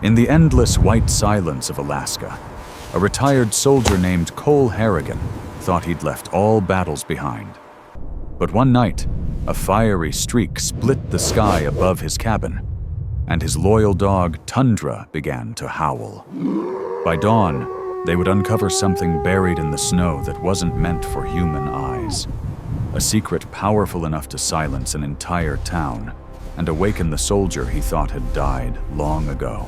In the endless white silence of Alaska, a retired soldier named Cole thought he'd left all battles behind. But one night, a fiery streak split the sky above his cabin, and his loyal dog, Tundra, began to howl. By dawn, they would uncover something buried in the snow that wasn't meant for human eyes. A secret powerful enough to silence an entire town and awaken the soldier he thought had died long ago.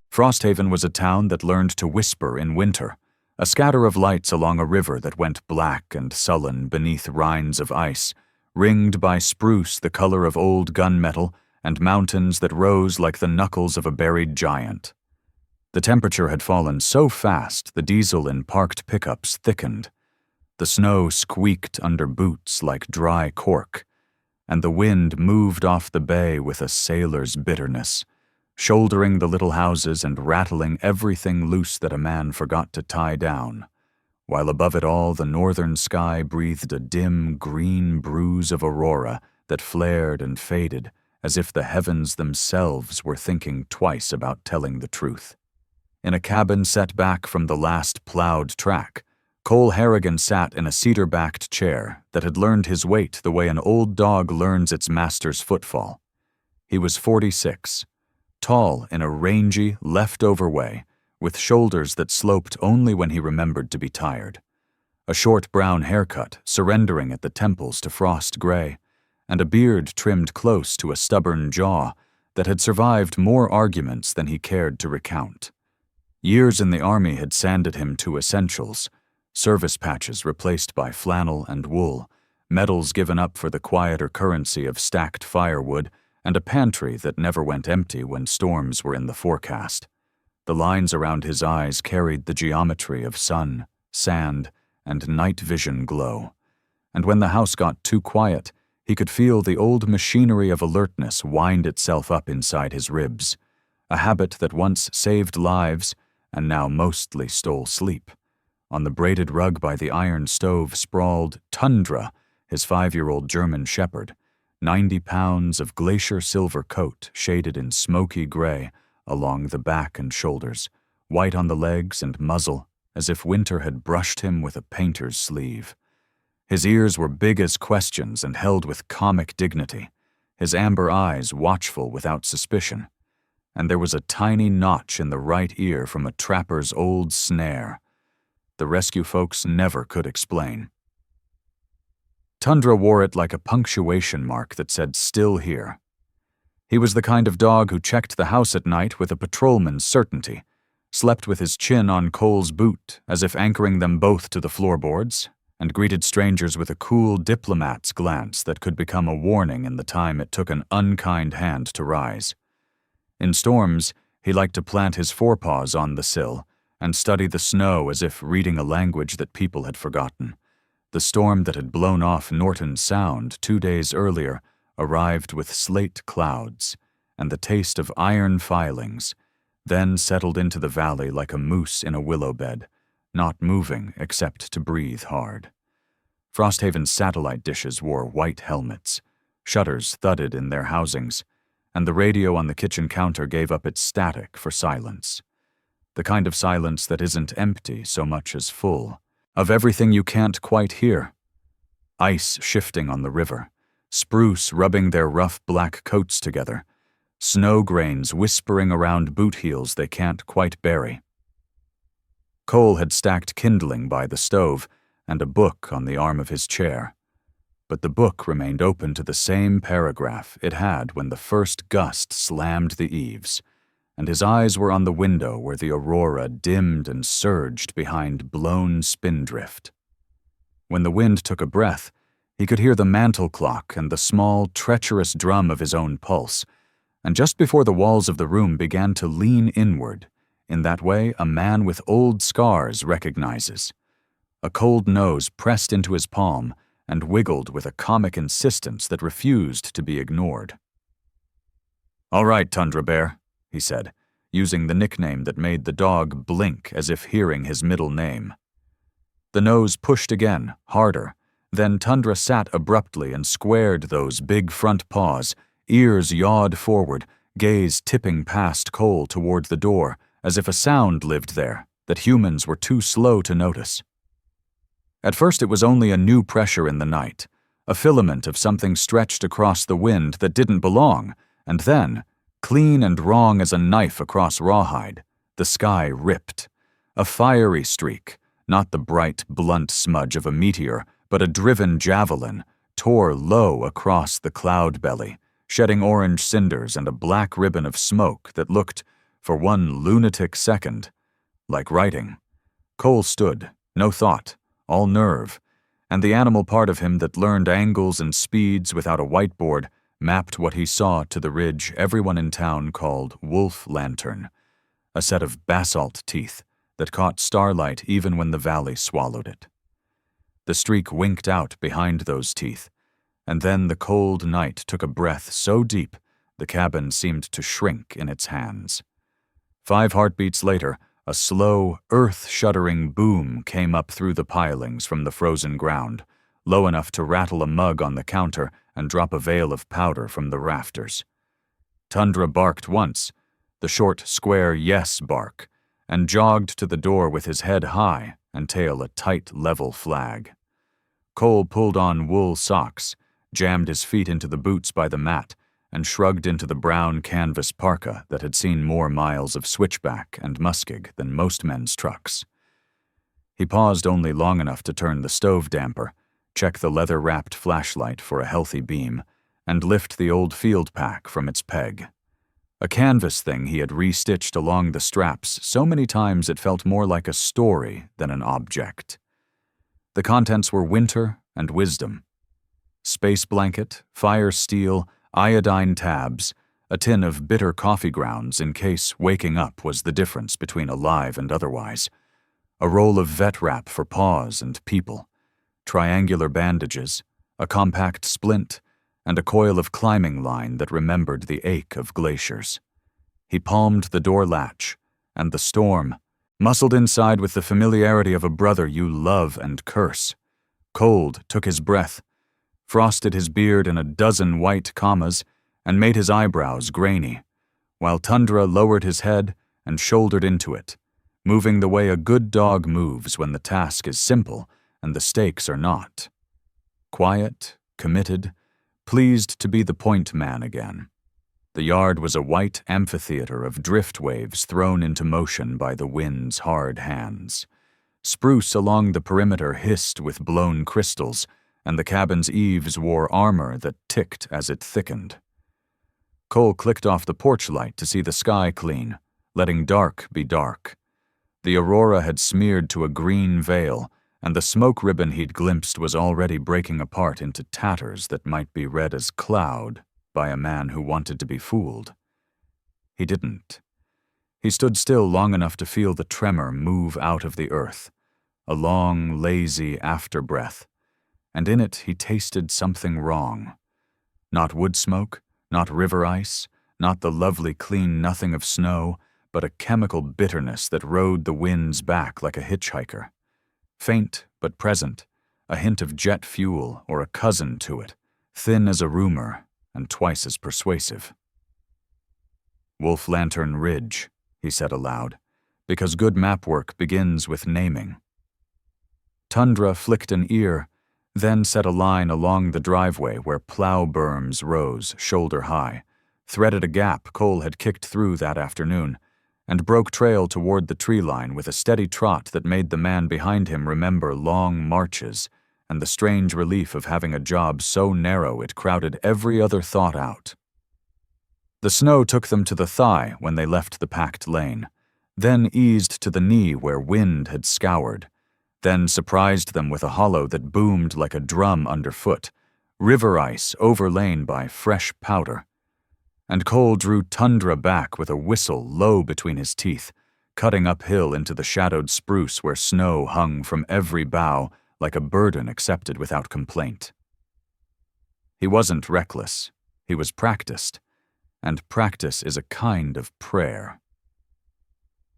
Frosthaven was a town that learned to whisper in winter, a scatter of lights along a river that went black and sullen beneath rinds of ice, ringed by spruce the color of old gunmetal and mountains that rose like the knuckles of a buried giant. The temperature had fallen so fast the diesel in parked pickups thickened. The snow squeaked under boots like dry cork, and the wind moved off the bay with a sailor's bitterness, shouldering the little houses and rattling everything loose that a man forgot to tie down, while above it all the northern sky breathed a dim green bruise of aurora that flared and faded as if the heavens themselves were thinking twice about telling the truth. In a cabin set back from the last plowed track, Cole sat in a cedar-backed chair that had learned his weight the way an old dog learns its master's footfall. He was 46, tall in a rangy, leftover way, with shoulders that sloped only when he remembered to be tired, a short brown haircut surrendering at the temples to frost gray, and a beard trimmed close to a stubborn jaw that had survived more arguments than he cared to recount. Years in the army had sanded him to essentials, service patches replaced by flannel and wool, medals given up for the quieter currency of stacked firewood, and a pantry that never went empty when storms were in the forecast. The lines around his eyes carried the geometry of sun, sand, and night vision glow. And when the house got too quiet, he could feel the old machinery of alertness wind itself up inside his ribs, a habit that once saved lives and now mostly stole sleep. On the braided rug by the iron stove sprawled Tundra, his 5-year-old German shepherd, 90 pounds of glacier silver coat shaded in smoky gray along the back and shoulders, white on the legs and muzzle as if winter had brushed him with a painter's sleeve. His ears were big as questions and held with comic dignity, his amber eyes watchful without suspicion, and there was a tiny notch in the right ear from a trapper's old snare. The rescue folks never could explain. Tundra wore it like a punctuation mark that said "still here." He was the kind of dog who checked the house at night with a patrolman's certainty, slept with his chin on Cole's boot as if anchoring them both to the floorboards, and greeted strangers with a cool diplomat's glance that could become a warning in the time it took an unkind hand to rise. In storms, he liked to plant his forepaws on the sill and study the snow as if reading a language that people had forgotten. The storm that had blown off Norton Sound 2 days earlier arrived with slate clouds and the taste of iron filings, then settled into the valley like a moose in a willow bed, not moving except to breathe hard. Frosthaven's satellite dishes wore white helmets, shutters thudded in their housings, and the radio on the kitchen counter gave up its static for silence. The kind of silence that isn't empty so much as full, of everything you can't quite hear. Ice shifting on the river, spruce rubbing their rough black coats together, snow grains whispering around boot heels they can't quite bury. Cole had stacked kindling by the stove and a book on the arm of his chair, but the book remained open to the same paragraph it had when the first gust slammed the eaves, and his eyes were on the window where the aurora dimmed and surged behind blown spindrift. When the wind took a breath, he could hear the mantel clock and the small, treacherous drum of his own pulse, and just before the walls of the room began to lean inward, in that way a man with old scars recognizes. A cold nose pressed into his palm and wiggled with a comic insistence that refused to be ignored. "All right, Tundra Bear," he said, using the nickname that made the dog blink as if hearing his middle name. The nose pushed again, harder. Then Tundra sat abruptly and squared those big front paws, ears yawed forward, gaze tipping past Cole toward the door, as if a sound lived there that humans were too slow to notice. At first it was only a new pressure in the night, a filament of something stretched across the wind that didn't belong, and then, clean and wrong as a knife across rawhide, the sky ripped. A fiery streak, not the bright, blunt smudge of a meteor, but a driven javelin, tore low across the cloud belly, shedding orange cinders and a black ribbon of smoke that looked, for one lunatic second, like writing. Cole stood, no thought, all nerve, and the animal part of him that learned angles and speeds without a whiteboard mapped what he saw to the ridge everyone in town called Wolf Lantern, a set of basalt teeth that caught starlight even when the valley swallowed it. The streak winked out behind those teeth, and then the cold night took a breath so deep the cabin seemed to shrink in its hands. 5 heartbeats later, a slow, earth-shuddering boom came up through the pilings from the frozen ground, low enough to rattle a mug on the counter and drop a veil of powder from the rafters. Tundra barked once, the short, square yes bark, and jogged to the door with his head high and tail a tight, level flag. Cole pulled on wool socks, jammed his feet into the boots by the mat, and shrugged into the brown canvas parka that had seen more miles of switchback and muskeg than most men's trucks. He paused only long enough to turn the stove damper, check the leather-wrapped flashlight for a healthy beam, and lift the old field pack from its peg. A canvas thing he had restitched along the straps so many times it felt more like a story than an object. The contents were winter and wisdom. Space blanket, fire steel, iodine tabs, a tin of bitter coffee grounds in case waking up was the difference between alive and otherwise, a roll of vet wrap for paws and people, triangular bandages, a compact splint, and a coil of climbing line that remembered the ache of glaciers. He palmed the door latch, and the storm, muscled inside with the familiarity of a brother you love and curse. Cold took his breath, frosted his beard in a dozen white commas, and made his eyebrows grainy, while Tundra lowered his head and shouldered into it, moving the way a good dog moves when the task is simple and the stakes are not. Quiet, committed, pleased to be the point man again. The yard was a white amphitheater of drift waves thrown into motion by the wind's hard hands. Spruce along the perimeter hissed with blown crystals, and the cabin's eaves wore armor that ticked as it thickened. Cole clicked off the porch light to see the sky clean, letting dark be dark. The aurora had smeared to a green veil, and the smoke ribbon he'd glimpsed was already breaking apart into tatters that might be read as cloud by a man who wanted to be fooled. He didn't. He stood still long enough to feel the tremor move out of the earth, a long, lazy afterbreath, and in it he tasted something wrong. Not wood smoke, not river ice, not the lovely clean nothing of snow, but a chemical bitterness that rode the winds back like a hitchhiker. Faint but present, a hint of jet fuel or a cousin to it, thin as a rumor and twice as persuasive. Wolf Lantern Ridge, he said aloud, because good map work begins with naming. Tundra flicked an ear, then set a line along the driveway where plow berms rose shoulder high, threaded a gap Cole had kicked through that afternoon, and broke trail toward the tree line with a steady trot that made the man behind him remember long marches and the strange relief of having a job so narrow it crowded every other thought out. The snow took them to the thigh when they left the packed lane, then eased to the knee where wind had scoured, then surprised them with a hollow that boomed like a drum underfoot, river ice overlain by fresh powder. And Cole drew Tundra back with a whistle low between his teeth, cutting uphill into the shadowed spruce where snow hung from every bough like a burden accepted without complaint. He wasn't reckless. He was practiced, and practice is a kind of prayer.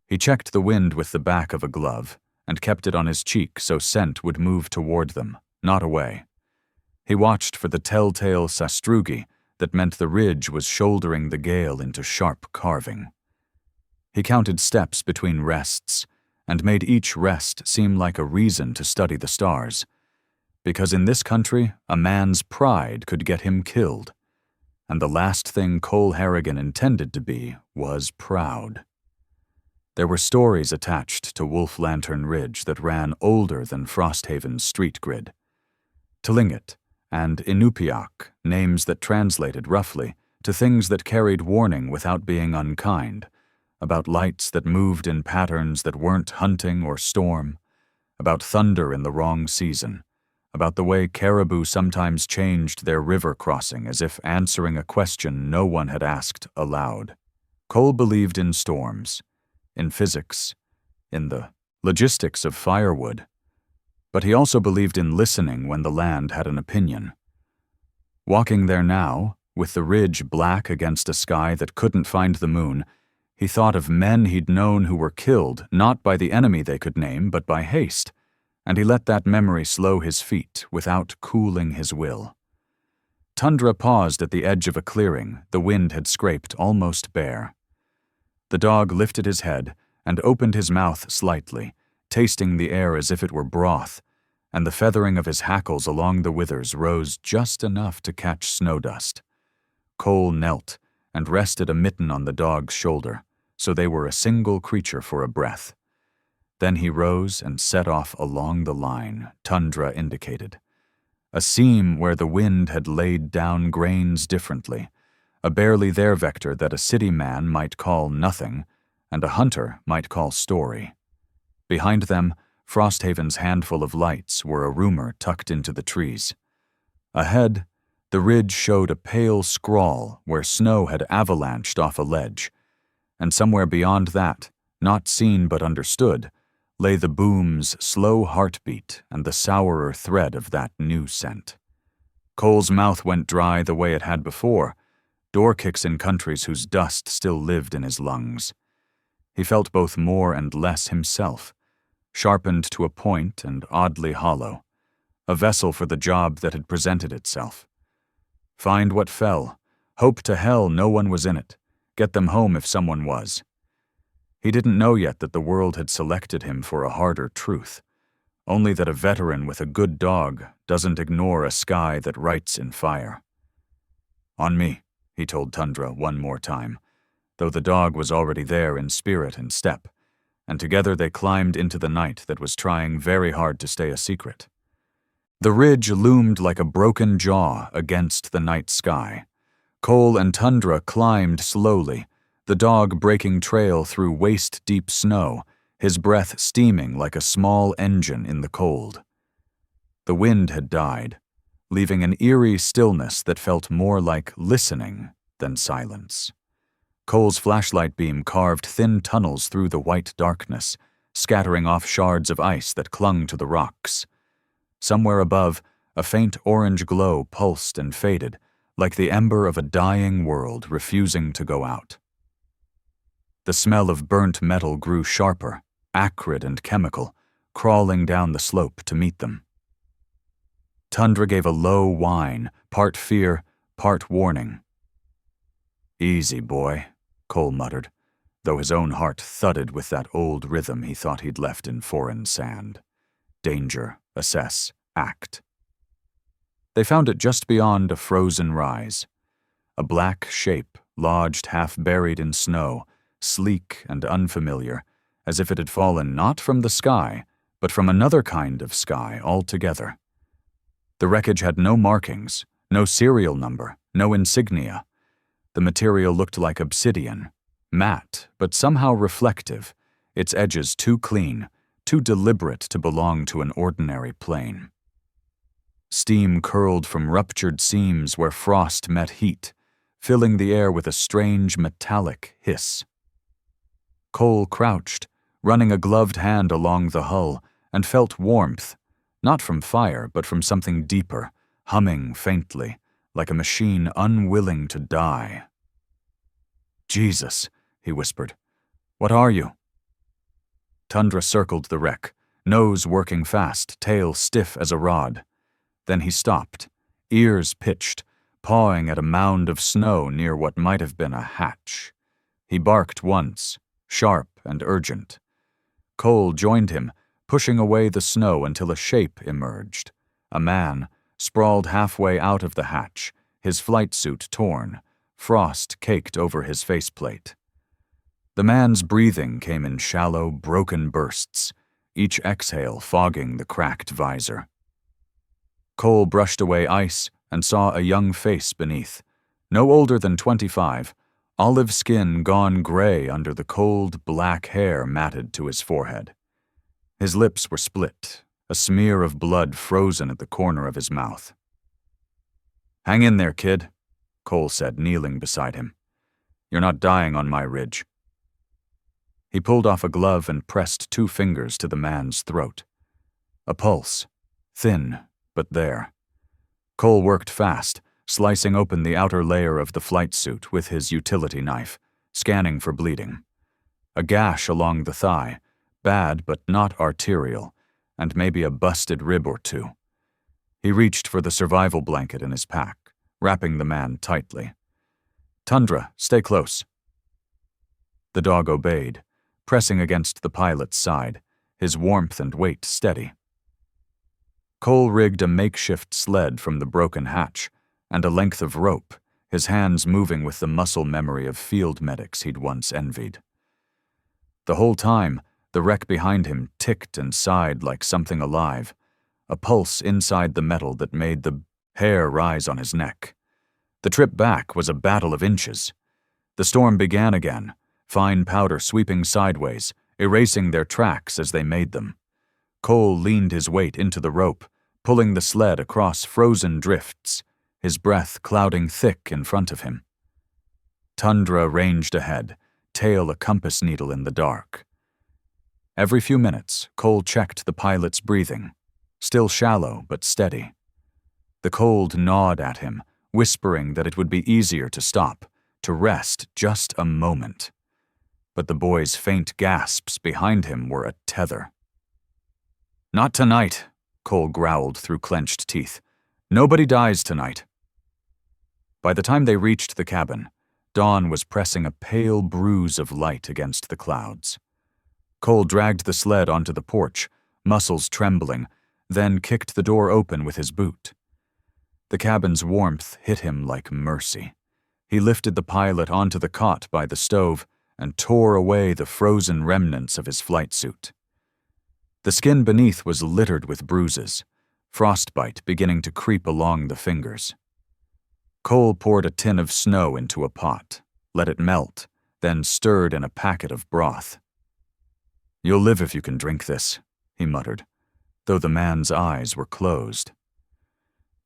He checked the wind with the back of a glove and kept it on his cheek so scent would move toward them, not away. He watched for the telltale sastrugi that meant the ridge was shouldering the gale into sharp carving. He counted steps between rests, and made each rest seem like a reason to study the stars, because in this country a man's pride could get him killed, and the last thing Cole Harrigan intended to be was proud. There were stories attached to Wolf Lantern Ridge that ran older than Frosthaven's street grid. Tlingit and Inupiaq, names that translated roughly to things that carried warning without being unkind, about lights that moved in patterns that weren't hunting or storm, about thunder in the wrong season, about the way caribou sometimes changed their river crossing as if answering a question no one had asked aloud. Cole believed in storms, in physics, in the logistics of firewood, but he also believed in listening when the land had an opinion. Walking there now, with the ridge black against a sky that couldn't find the moon, he thought of men he'd known who were killed not by the enemy they could name, but by haste, and he let that memory slow his feet without cooling his will. Tundra paused at the edge of a clearing the wind had scraped almost bare. The dog lifted his head and opened his mouth slightly, tasting the air as if it were broth, and the feathering of his hackles along the withers rose just enough to catch snow dust. Cole knelt and rested a mitten on the dog's shoulder, so they were a single creature for a breath. Then he rose and set off along the line Tundra indicated, a seam where the wind had laid down grains differently, a barely there vector that a city man might call nothing and a hunter might call story. Behind them, Frosthaven's handful of lights were a rumor tucked into the trees. Ahead, the ridge showed a pale scrawl where snow had avalanched off a ledge, and somewhere beyond that, not seen but understood, lay the boom's slow heartbeat and the sourer thread of that new scent. Cole's mouth went dry the way it had before, door kicks in countries whose dust still lived in his lungs. He felt both more and less himself, sharpened to a point and oddly hollow, a vessel for the job that had presented itself. Find what fell, hope to hell no one was in it, get them home if someone was. He didn't know yet that the world had selected him for a harder truth, only that a veteran with a good dog doesn't ignore a sky that writes in fire. On me, he told Tundra one more time, though the dog was already there in spirit and step, and together they climbed into the night that was trying very hard to stay a secret. The ridge loomed like a broken jaw against the night sky. Cole and Tundra climbed slowly, the dog breaking trail through waist-deep snow, his breath steaming like a small engine in the cold. The wind had died, leaving an eerie stillness that felt more like listening than silence. Cole's flashlight beam carved thin tunnels through the white darkness, scattering off shards of ice that clung to the rocks. Somewhere above, a faint orange glow pulsed and faded, like the ember of a dying world refusing to go out. The smell of burnt metal grew sharper, acrid and chemical, crawling down the slope to meet them. Tundra gave a low whine, part fear, part warning. "Easy, boy," Cole muttered, though his own heart thudded with that old rhythm he thought he'd left in foreign sand. Danger, assess, act. They found it just beyond a frozen rise. A black shape lodged half buried in snow, sleek and unfamiliar, as if it had fallen not from the sky, but from another kind of sky altogether. The wreckage had no markings, no serial number, no insignia. The material looked like obsidian, matte, but somehow reflective, its edges too clean, too deliberate to belong to an ordinary plane. Steam curled from ruptured seams where frost met heat, filling the air with a strange metallic hiss. Cole crouched, running a gloved hand along the hull, and felt warmth, not from fire, but from something deeper, humming faintly, like a machine unwilling to die. "Jesus," he whispered. "What are you?" Tundra circled the wreck, nose working fast, tail stiff as a rod. Then he stopped, ears pitched, pawing at a mound of snow near what might have been a hatch. He barked once, sharp and urgent. Cole joined him, pushing away the snow until a shape emerged. A man, sprawled halfway out of the hatch, his flight suit torn, frost caked over his faceplate. The man's breathing came in shallow, broken bursts, each exhale fogging the cracked visor. Cole brushed away ice and saw a young face beneath, no older than 25, olive skin gone gray under the cold, black hair matted to his forehead. His lips were split, a smear of blood frozen at the corner of his mouth. "Hang in there, kid," Cole said, kneeling beside him. "You're not dying on my ridge." He pulled off a glove and pressed 2 fingers to the man's throat. A pulse, thin, but there. Cole worked fast, slicing open the outer layer of the flight suit with his utility knife, scanning for bleeding. A gash along the thigh, bad but not arterial, and maybe a busted rib or 2. He reached for the survival blanket in his pack, wrapping the man tightly. "Tundra, stay close." The dog obeyed, pressing against the pilot's side, his warmth and weight steady. Cole rigged a makeshift sled from the broken hatch and a length of rope, his hands moving with the muscle memory of field medics he'd once envied. The whole time, the wreck behind him ticked and sighed like something alive, a pulse inside the metal that made the hair rise on his neck. The trip back was a battle of inches. The storm began again, fine powder sweeping sideways, erasing their tracks as they made them. Cole leaned his weight into the rope, pulling the sled across frozen drifts, his breath clouding thick in front of him. Tundra ranged ahead, tail a compass needle in the dark. Every few minutes, Cole checked the pilot's breathing, still shallow but steady. The cold gnawed at him, whispering that it would be easier to stop, to rest just a moment. But the boy's faint gasps behind him were a tether. "Not tonight," Cole growled through clenched teeth. "Nobody dies tonight." By the time they reached the cabin, dawn was pressing a pale bruise of light against the clouds. Cole dragged the sled onto the porch, muscles trembling, then kicked the door open with his boot. The cabin's warmth hit him like mercy. He lifted the pilot onto the cot by the stove and tore away the frozen remnants of his flight suit. The skin beneath was littered with bruises, frostbite beginning to creep along the fingers. Cole poured a tin of snow into a pot, let it melt, then stirred in a packet of broth. "You'll live if you can drink this," he muttered, though the man's eyes were closed.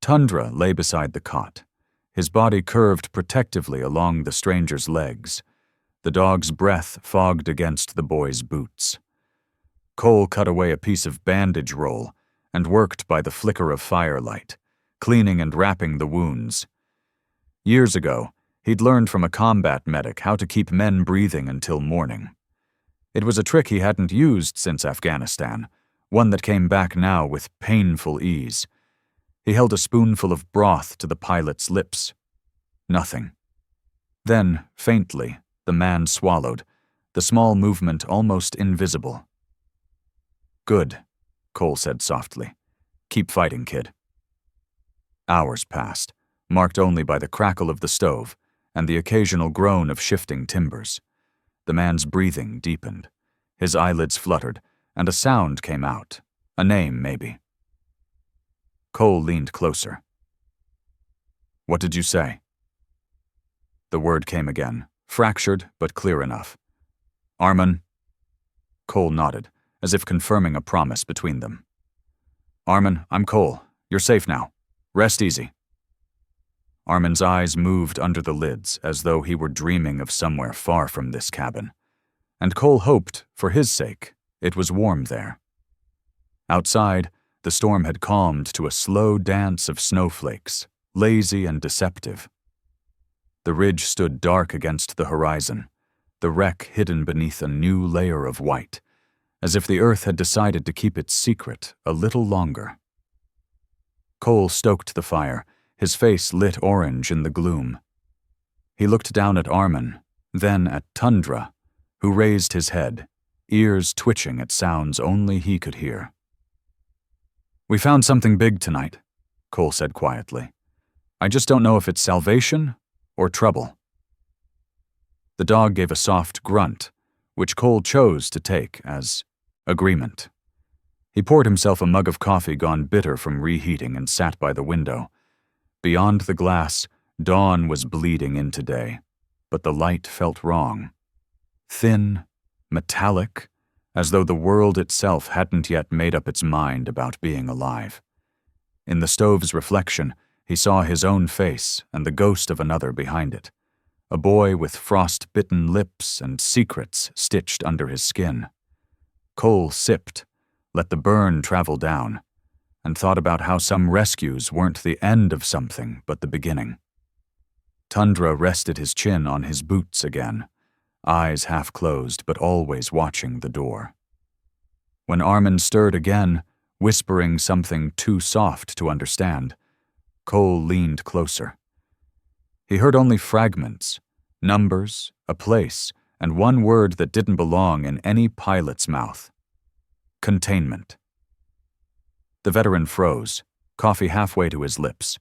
Tundra lay beside the cot, his body curved protectively along the stranger's legs. The dog's breath fogged against the boy's boots. Cole cut away a piece of bandage roll and worked by the flicker of firelight, cleaning and wrapping the wounds. Years ago, he'd learned from a combat medic how to keep men breathing until morning. It was a trick he hadn't used since Afghanistan, one that came back now with painful ease. He held a spoonful of broth to the pilot's lips. Nothing. Then, faintly, the man swallowed, the small movement almost invisible. "Good," Cole said softly. "Keep fighting, kid." Hours passed, marked only by the crackle of the stove and the occasional groan of shifting timbers. The man's breathing deepened. His eyelids fluttered, and a sound came out, a name maybe. Cole leaned closer. "What did you say?" The word came again, fractured but clear enough. "Armin." Cole nodded, as if confirming a promise between them. "Armin, I'm Cole. You're safe now. Rest easy." Armin's eyes moved under the lids as though he were dreaming of somewhere far from this cabin. And Cole hoped, for his sake, it was warm there. Outside, the storm had calmed to a slow dance of snowflakes, lazy and deceptive. The ridge stood dark against the horizon, the wreck hidden beneath a new layer of white, as if the earth had decided to keep its secret a little longer. Cole stoked the fire, his face lit orange in the gloom. He looked down at Armin, then at Tundra, who raised his head, ears twitching at sounds only he could hear. "We found something big tonight," Cole said quietly. "I just don't know if it's salvation or trouble." The dog gave a soft grunt, which Cole chose to take as agreement. He poured himself a mug of coffee gone bitter from reheating and sat by the window. Beyond the glass, dawn was bleeding into day, but the light felt wrong. Thin, metallic, as though the world itself hadn't yet made up its mind about being alive. In the stove's reflection, he saw his own face and the ghost of another behind it, a boy with frost-bitten lips and secrets stitched under his skin. Cole sipped, let the burn travel down, and thought about how some rescues weren't the end of something but the beginning. Tundra rested his chin on his boots again, eyes half closed but always watching the door. When Armin stirred again, whispering something too soft to understand, Cole leaned closer. He heard only fragments, numbers, a place, and one word that didn't belong in any pilot's mouth. Containment. The veteran froze, coffee halfway to his lips.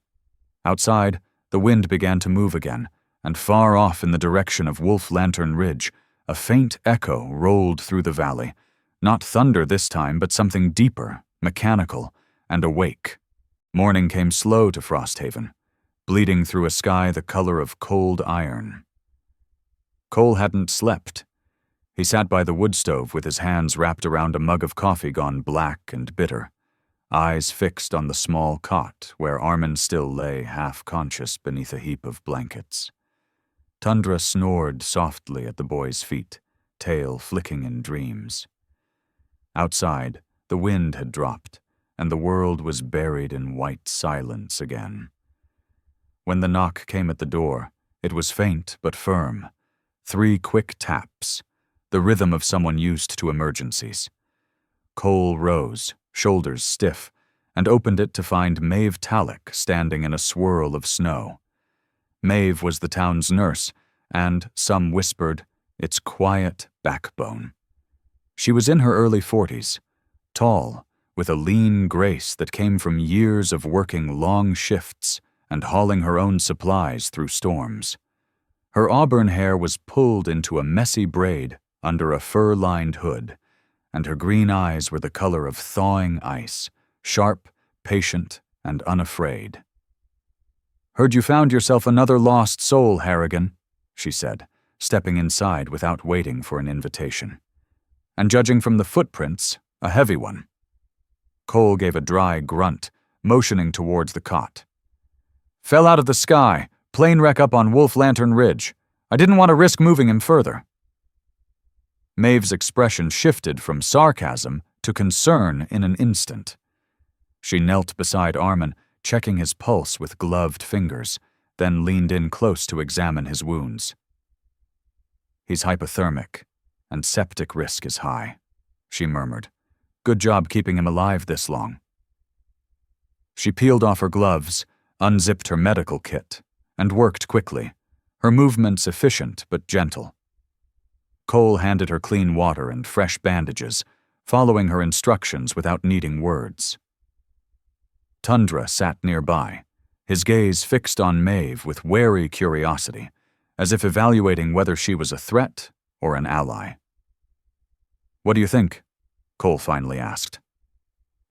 Outside, the wind began to move again, and far off in the direction of Wolf Lantern Ridge, a faint echo rolled through the valley. Not thunder this time, but something deeper, mechanical, and awake. Morning came slow to Frosthaven, bleeding through a sky the color of cold iron. Cole hadn't slept. He sat by the wood stove with his hands wrapped around a mug of coffee gone black and bitter, eyes fixed on the small cot where Armin still lay half-conscious beneath a heap of blankets. Tundra snored softly at the boy's feet, tail flicking in dreams. Outside, the wind had dropped, and the world was buried in white silence again. When the knock came at the door, it was faint but firm. 3 quick taps, the rhythm of someone used to emergencies. Cole rose, shoulders stiff, and opened it to find Maeve Talek standing in a swirl of snow. Maeve was the town's nurse, and, some whispered, its quiet backbone. She was in her early 40s, tall, with a lean grace that came from years of working long shifts and hauling her own supplies through storms. Her auburn hair was pulled into a messy braid under a fur-lined hood, and her green eyes were the color of thawing ice, sharp, patient, and unafraid. "Heard you found yourself another lost soul, Harrigan," she said, stepping inside without waiting for an invitation. "And judging from the footprints, a heavy one." Cole gave a dry grunt, motioning towards the cot. "Fell out of the sky, plane wreck up on Wolf Lantern Ridge. I didn't want to risk moving him further." Maeve's expression shifted from sarcasm to concern in an instant. She knelt beside Armin, checking his pulse with gloved fingers, then leaned in close to examine his wounds. "He's hypothermic, and septic risk is high," she murmured. "Good job keeping him alive this long." She peeled off her gloves, unzipped her medical kit, and worked quickly, her movements efficient but gentle. Cole handed her clean water and fresh bandages, following her instructions without needing words. Tundra sat nearby, his gaze fixed on Maeve with wary curiosity, as if evaluating whether she was a threat or an ally. "What do you think?" Cole finally asked.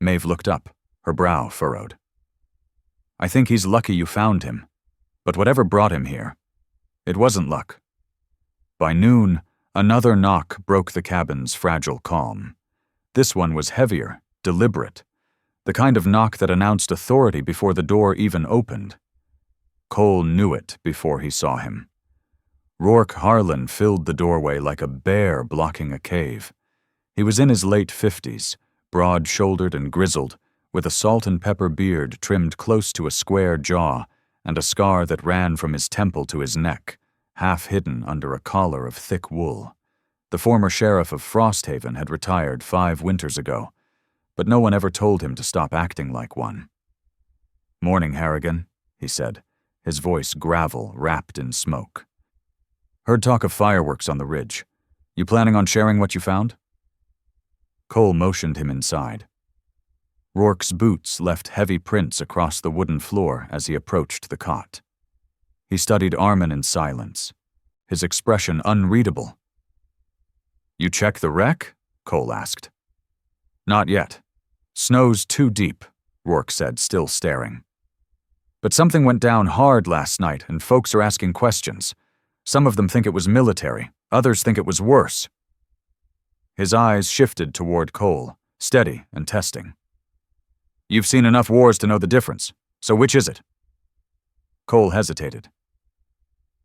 Maeve looked up, her brow furrowed. "I think he's lucky you found him, but whatever brought him here, it wasn't luck." By noon, another knock broke the cabin's fragile calm. This one was heavier, deliberate, the kind of knock that announced authority before the door even opened. Cole knew it before he saw him. Rourke Harlan filled the doorway like a bear blocking a cave. He was in his late 50s, broad-shouldered and grizzled, with a salt and pepper beard trimmed close to a square jaw and a scar that ran from his temple to his neck, half hidden under a collar of thick wool. The former sheriff of Frosthaven had retired 5 winters ago, but no one ever told him to stop acting like one. "Morning, Harrigan," he said, his voice gravel wrapped in smoke. Heard talk of fireworks on the ridge. You planning on sharing what you found? Cole motioned him inside. Rourke's boots left heavy prints across the wooden floor as he approached the cot. He studied Armin in silence, his expression unreadable. You check the wreck? Cole asked. Not yet. Snow's too deep, Rourke said, still staring. But something went down hard last night, and folks are asking questions. Some of them think it was military, others think it was worse. His eyes shifted toward Cole, steady and testing. You've seen enough wars to know the difference, so which is it? Cole hesitated.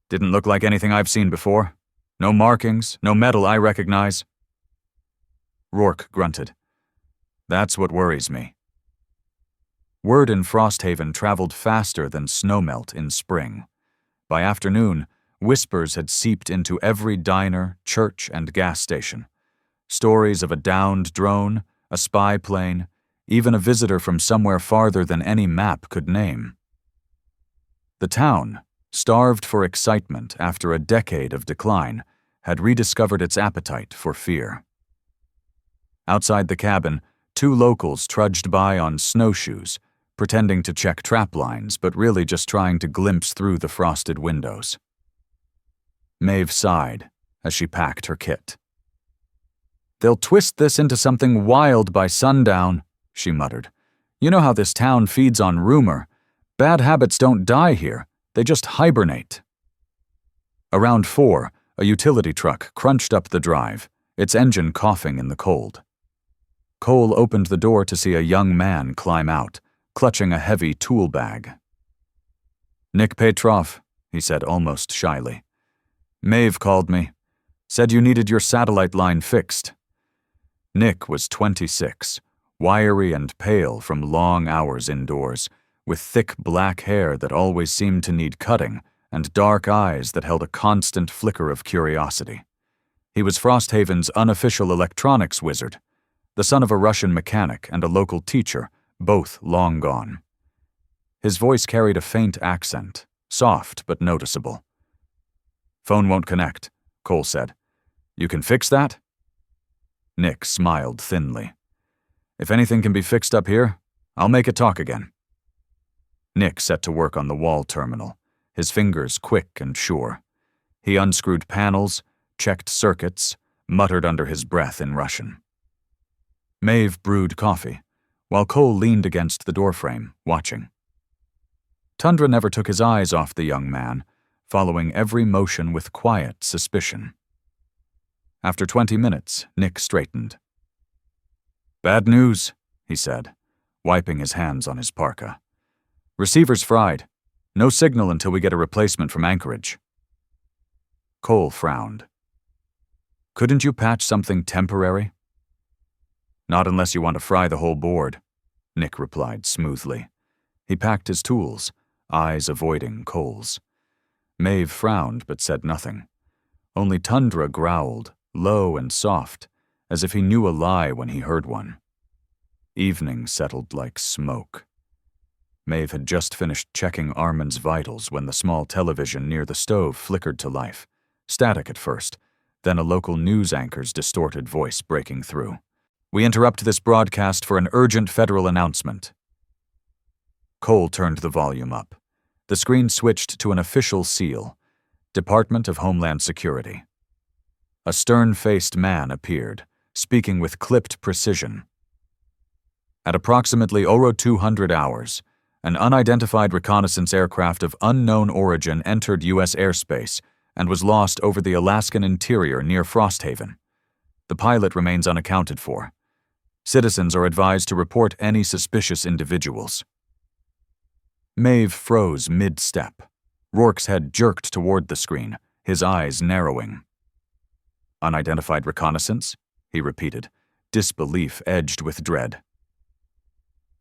Didn't look like anything I've seen before. No markings, no metal I recognize. Rourke grunted. That's what worries me. Word in Frosthaven traveled faster than snowmelt in spring. By afternoon, whispers had seeped into every diner, church, and gas station. Stories of a downed drone, a spy plane, even a visitor from somewhere farther than any map could name. The town, starved for excitement after a decade of decline, had rediscovered its appetite for fear. Outside the cabin, two locals trudged by on snowshoes, pretending to check trap lines but really just trying to glimpse through the frosted windows. Maeve sighed as she packed her kit. They'll twist this into something wild by sundown, she muttered. You know how this town feeds on rumor. Bad habits don't die here, they just hibernate. Around 4, a utility truck crunched up the drive, its engine coughing in the cold. Cole opened the door to see a young man climb out, clutching a heavy tool bag. Nick Petrov, he said almost shyly. Maeve called me. Said you needed your satellite line fixed. Nick was 26, wiry and pale from long hours indoors, with thick black hair that always seemed to need cutting and dark eyes that held a constant flicker of curiosity. He was Frosthaven's unofficial electronics wizard, the son of a Russian mechanic and a local teacher, both long gone. His voice carried a faint accent, soft but noticeable. Phone won't connect, Cole said. You can fix that? Nick smiled thinly. If anything can be fixed up here, I'll make it talk again. Nick set to work on the wall terminal, his fingers quick and sure. He unscrewed panels, checked circuits, muttered under his breath in Russian. Maeve brewed coffee, while Cole leaned against the doorframe, watching. Tundra never took his eyes off the young man, following every motion with quiet suspicion. After 20 minutes, Nick straightened. Bad news, he said, wiping his hands on his parka. Receiver's fried. No signal until we get a replacement from Anchorage. Cole frowned. Couldn't you patch something temporary? Not unless you want to fry the whole board, Nick replied smoothly. He packed his tools, eyes avoiding Cole's. Maeve frowned but said nothing. Only Tundra growled, low and soft, as if he knew a lie when he heard one. Evening settled like smoke. Maeve had just finished checking Armin's vitals when the small television near the stove flickered to life, static at first, then a local news anchor's distorted voice breaking through. We interrupt this broadcast for an urgent federal announcement. Cole turned the volume up. The screen switched to an official seal, Department of Homeland Security. A stern-faced man appeared, speaking with clipped precision. At approximately 0200 hours, an unidentified reconnaissance aircraft of unknown origin entered U.S. airspace and was lost over the Alaskan interior near Frosthaven. The pilot remains unaccounted for. Citizens are advised to report any suspicious individuals. Maeve froze mid-step. Rourke's head jerked toward the screen, his eyes narrowing. Unidentified reconnaissance? He repeated, disbelief edged with dread.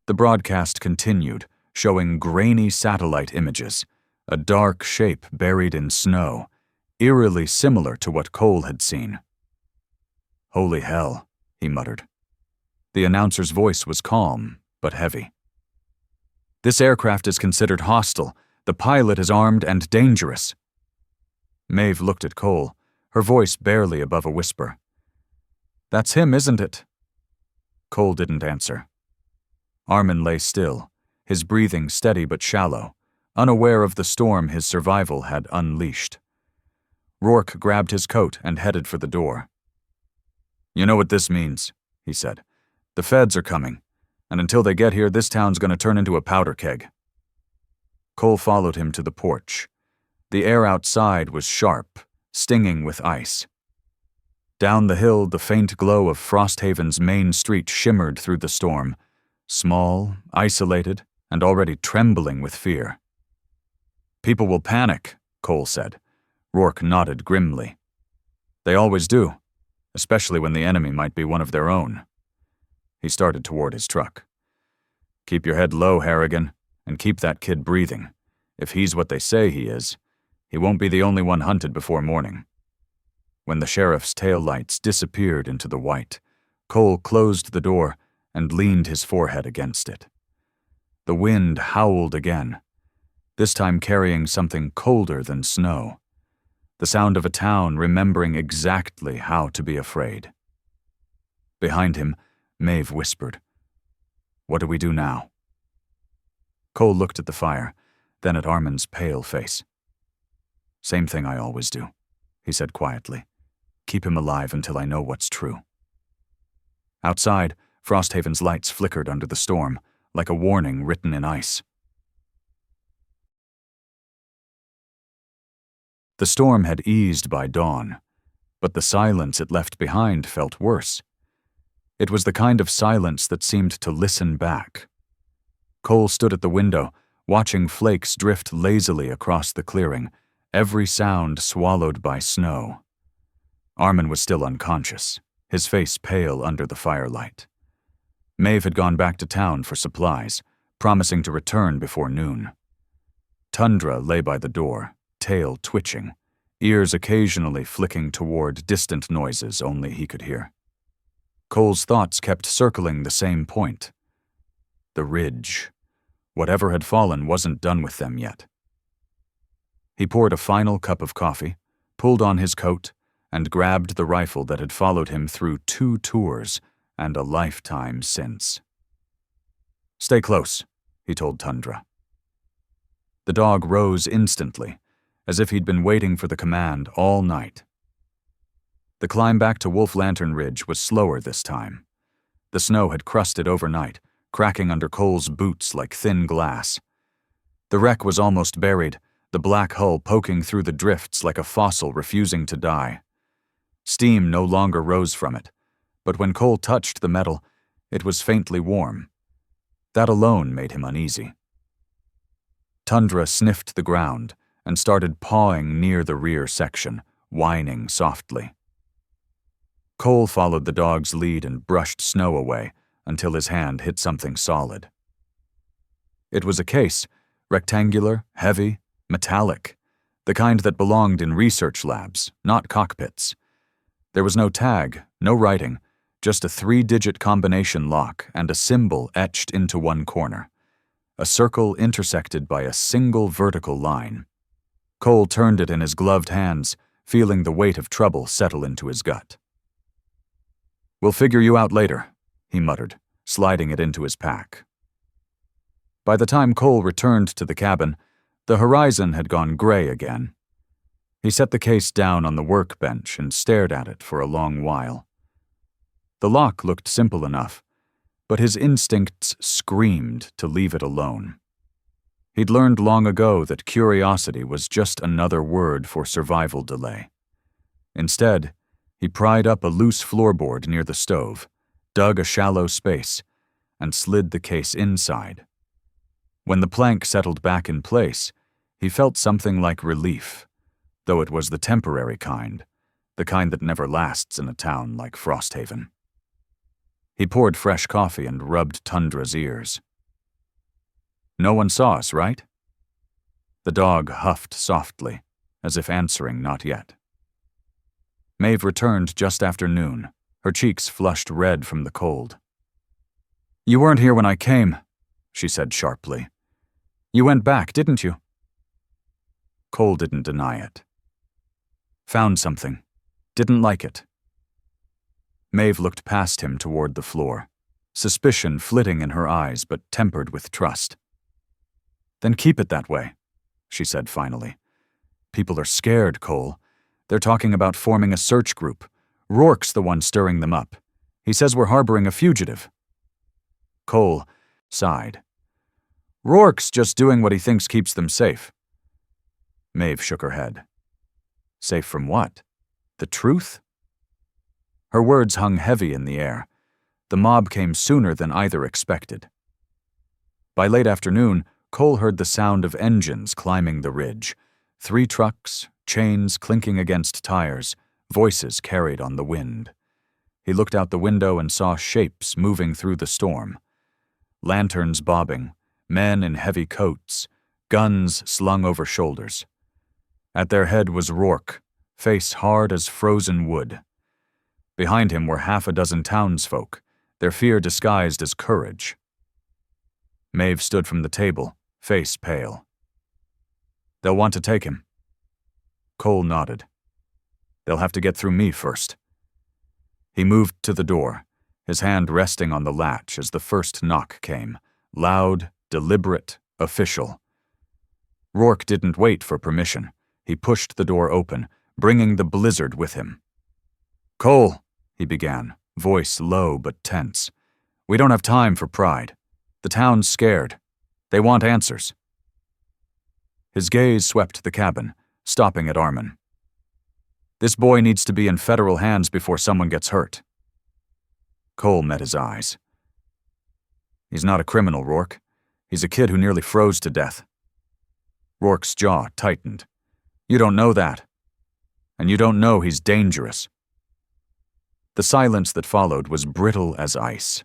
The broadcast continued, showing grainy satellite images, a dark shape buried in snow, eerily similar to what Cole had seen. Holy hell, he muttered. The announcer's voice was calm, but heavy. This aircraft is considered hostile. The pilot is armed and dangerous." Maeve looked at Cole, her voice barely above a whisper. "That's him, isn't it?" Cole didn't answer. Armin lay still, his breathing steady but shallow, unaware of the storm his survival had unleashed. Rourke grabbed his coat and headed for the door. "You know what this means," he said. "The feds are coming, and until they get here, this town's going to turn into a powder keg." Cole followed him to the porch. The air outside was sharp, stinging with ice. Down the hill, the faint glow of Frosthaven's main street shimmered through the storm, small, isolated, and already trembling with fear. "People will panic," Cole said. Rourke nodded grimly. "They always do, especially when the enemy might be one of their own." He started toward his truck. "Keep your head low, Harrigan, and keep that kid breathing. If he's what they say he is, he won't be the only one hunted before morning." When the sheriff's taillights disappeared into the white, Cole closed the door and leaned his forehead against it. The wind howled again, this time carrying something colder than snow, the sound of a town remembering exactly how to be afraid. Behind him, Maeve whispered, "What do we do now?" Cole looked at the fire, then at Armin's pale face. "Same thing I always do," he said quietly. "Keep him alive until I know what's true." Outside, Frosthaven's lights flickered under the storm, like a warning written in ice. The storm had eased by dawn, but the silence it left behind felt worse. It was the kind of silence that seemed to listen back. Cole stood at the window, watching flakes drift lazily across the clearing, every sound swallowed by snow. Armin was still unconscious, his face pale under the firelight. Maeve had gone back to town for supplies, promising to return before noon. Tundra lay by the door, tail twitching, ears occasionally flicking toward distant noises only he could hear. Cole's thoughts kept circling the same point. The ridge. Whatever had fallen wasn't done with them yet. He poured a final cup of coffee, pulled on his coat, and grabbed the rifle that had followed him through 2 tours and a lifetime since. "Stay close," he told Tundra. The dog rose instantly, as if he'd been waiting for the command all night. The climb back to Wolf Lantern Ridge was slower this time. The snow had crusted overnight, cracking under Cole's boots like thin glass. The wreck was almost buried, the black hull poking through the drifts like a fossil refusing to die. Steam no longer rose from it, but when Cole touched the metal, it was faintly warm. That alone made him uneasy. Tundra sniffed the ground and started pawing near the rear section, whining softly. Cole followed the dog's lead and brushed snow away until his hand hit something solid. It was a case, rectangular, heavy, metallic, the kind that belonged in research labs, not cockpits. There was no tag, no writing, just a 3-digit combination lock and a symbol etched into one corner. A circle intersected by a single vertical line. Cole turned it in his gloved hands, feeling the weight of trouble settle into his gut. "We'll figure you out later," he muttered, sliding it into his pack. By the time Cole returned to the cabin, the horizon had gone gray again. He set the case down on the workbench and stared at it for a long while. The lock looked simple enough, but his instincts screamed to leave it alone. He'd learned long ago that curiosity was just another word for survival delay. Instead, he pried up a loose floorboard near the stove, dug a shallow space, and slid the case inside. When the plank settled back in place, he felt something like relief, though it was the temporary kind, the kind that never lasts in a town like Frosthaven. He poured fresh coffee and rubbed Tundra's ears. "No one saw us, right?" The dog huffed softly, as if answering not yet. Maeve returned just after noon, her cheeks flushed red from the cold. "You weren't here when I came," she said sharply. You went back, didn't you? Cole didn't deny it. Found something. Didn't like it. Maeve looked past him toward the floor, suspicion flitting in her eyes but tempered with trust. Then keep it that way, she said finally. People are scared, Cole. They're talking about forming a search group. Rourke's the one stirring them up. He says we're harboring a fugitive. Cole sighed. Rourke's just doing what he thinks keeps them safe. Maeve shook her head. Safe from what? The truth? Her words hung heavy in the air. The mob came sooner than either expected. By late afternoon, Cole heard the sound of engines climbing the ridge. 3 trucks, chains clinking against tires, voices carried on the wind. He looked out the window and saw shapes moving through the storm. Lanterns bobbing, men in heavy coats, guns slung over shoulders. At their head was Rourke, face hard as frozen wood. Behind him were 6 townsfolk, their fear disguised as courage. Maeve stood from the table, face pale. They'll want to take him. Cole nodded. They'll have to get through me first. He moved to the door, his hand resting on the latch as the first knock came, loud, deliberate, official. Rourke didn't wait for permission. He pushed the door open, bringing the blizzard with him. Cole, he began, voice low but tense. We don't have time for pride. The town's scared. They want answers. His gaze swept the cabin, stopping at Armin. This boy needs to be in federal hands before someone gets hurt. Cole met his eyes. He's not a criminal, Rourke. He's a kid who nearly froze to death. Rourke's jaw tightened. You don't know that. And you don't know he's dangerous. The silence that followed was brittle as ice.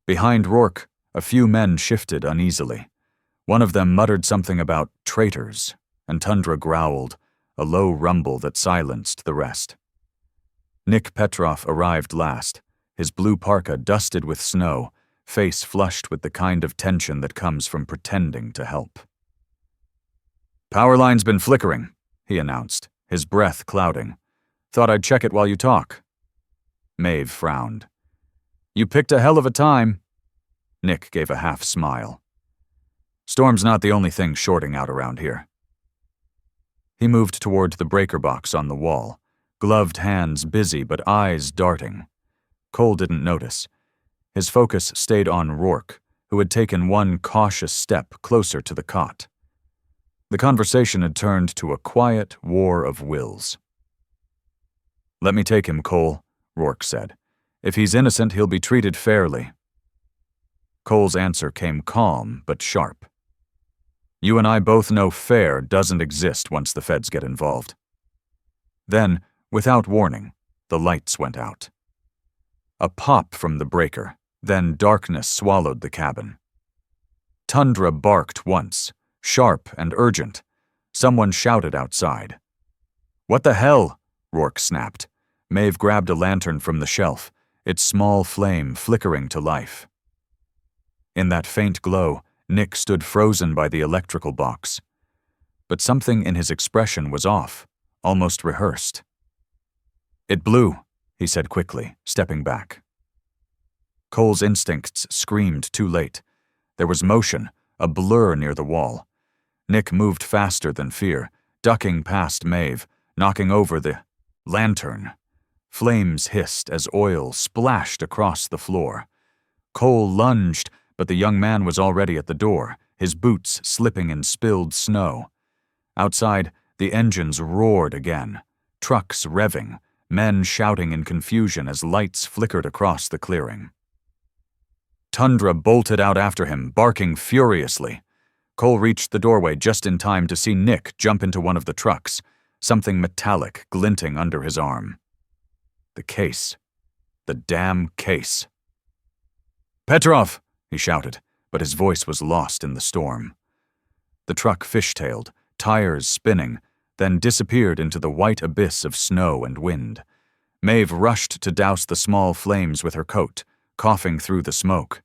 Behind Rourke, a few men shifted uneasily. One of them muttered something about traitors, and Tundra growled, a low rumble that silenced the rest. Nick Petroff arrived last, his blue parka dusted with snow, face flushed with the kind of tension that comes from pretending to help. Power line's been flickering, he announced, his breath clouding. Thought I'd check it while you talk. Maeve frowned. You picked a hell of a time. Nick gave a half smile. Storm's not the only thing shorting out around here. He moved toward the breaker box on the wall, gloved hands busy but eyes darting. Cole didn't notice. His focus stayed on Rourke, who had taken one cautious step closer to the cot. The conversation had turned to a quiet war of wills. Let me take him, Cole, Rourke said. If he's innocent, he'll be treated fairly. Cole's answer came calm but sharp. You and I both know fair doesn't exist once the feds get involved. Then, without warning, the lights went out. A pop from the breaker, then darkness swallowed the cabin. Tundra barked once, sharp and urgent. Someone shouted outside. What the hell? Rourke snapped. Maeve grabbed a lantern from the shelf, its small flame flickering to life. In that faint glow, Nick stood frozen by the electrical box. But something in his expression was off, almost rehearsed. It blew, he said quickly, stepping back. Cole's instincts screamed too late. There was motion, a blur near the wall. Nick moved faster than fear, ducking past Maeve, knocking over the lantern. Flames hissed as oil splashed across the floor. Cole lunged, but the young man was already at the door, his boots slipping in spilled snow. Outside, the engines roared again, trucks revving, men shouting in confusion as lights flickered across the clearing. Tundra bolted out after him, barking furiously. Cole reached the doorway just in time to see Nick jump into one of the trucks, something metallic glinting under his arm. The case. The damn case. Petrov! He shouted, but his voice was lost in the storm. The truck fishtailed, tires spinning, then disappeared into the white abyss of snow and wind. Maeve rushed to douse the small flames with her coat, coughing through the smoke.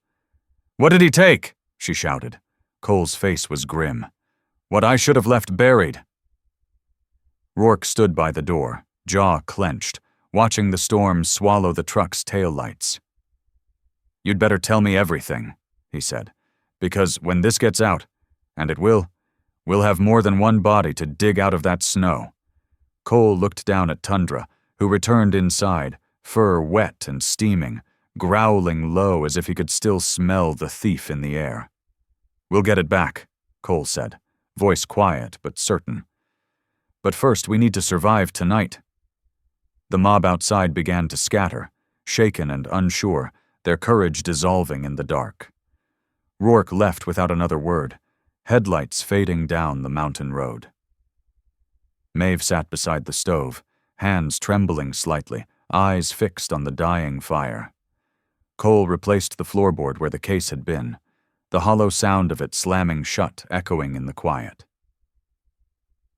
What did he take? She shouted. Cole's face was grim. "What I should have left buried." Rourke stood by the door, jaw clenched, watching the storm swallow the truck's taillights. "You'd better tell me everything," he said, "because when this gets out, and it will, we'll have more than one body to dig out of that snow." Cole looked down at Tundra, who returned inside, fur wet and steaming, growling low as if he could still smell the thief in the air. "We'll get it back," Cole said, voice quiet but certain. "But first we need to survive tonight." The mob outside began to scatter, shaken and unsure, their courage dissolving in the dark. Rourke left without another word, headlights fading down the mountain road. Maeve sat beside the stove, hands trembling slightly, eyes fixed on the dying fire. Cole replaced the floorboard where the case had been, the hollow sound of it slamming shut echoing in the quiet.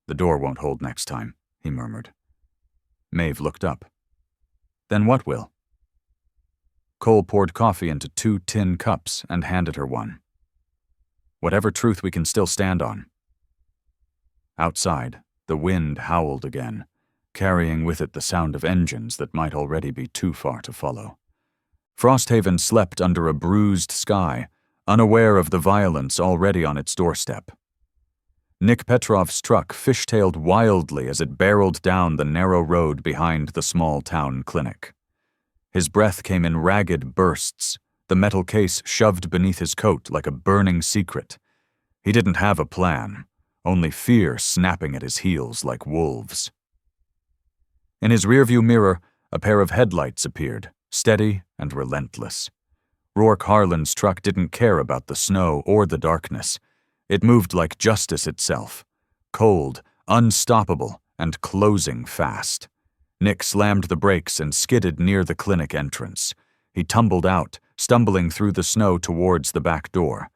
"The door won't hold next time," he murmured. Maeve looked up. "Then what will?" Cole poured coffee into 2 tin cups and handed her one. "Whatever truth we can still stand on." Outside, the wind howled again, carrying with it the sound of engines that might already be too far to follow. Frosthaven slept under a bruised sky, unaware of the violence already on its doorstep. Nick Petrov's truck fishtailed wildly as it barreled down the narrow road behind the small-town clinic. His breath came in ragged bursts, the metal case shoved beneath his coat like a burning secret. He didn't have a plan, only fear snapping at his heels like wolves. In his rearview mirror, a pair of headlights appeared, steady and relentless. Rourke Harlan's truck didn't care about the snow or the darkness. It moved like justice itself, cold, unstoppable, and closing fast. Nick slammed the brakes and skidded near the clinic entrance. He tumbled out, stumbling through the snow towards the back door.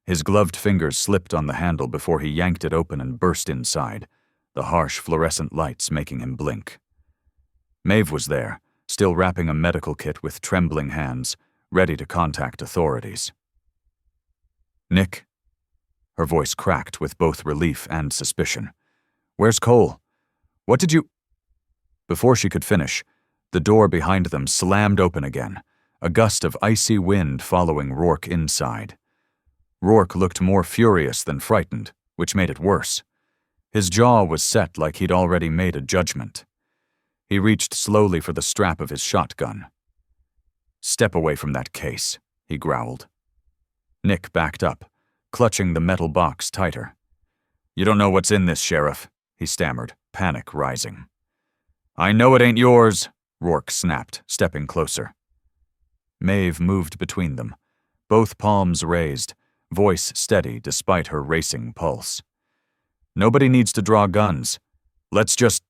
His gloved fingers slipped on the handle before he yanked it open and burst inside, the harsh fluorescent lights making him blink. Maeve was there, still wrapping a medical kit with trembling hands, ready to contact authorities. "Nick?" Her voice cracked with both relief and suspicion. "Where's Cole? What did you—" Before she could finish, the door behind them slammed open again, a gust of icy wind following Rourke inside. Rourke looked more furious than frightened, which made it worse. His jaw was set like he'd already made a judgment. He reached slowly for the strap of his shotgun. "Step away from that case," he growled. Nick backed up, clutching the metal box tighter. "You don't know what's in this, Sheriff," he stammered, panic rising. "I know it ain't yours," Rourke snapped, stepping closer. Maeve moved between them, both palms raised, voice steady despite her racing pulse. "Nobody needs to draw guns. Let's just—"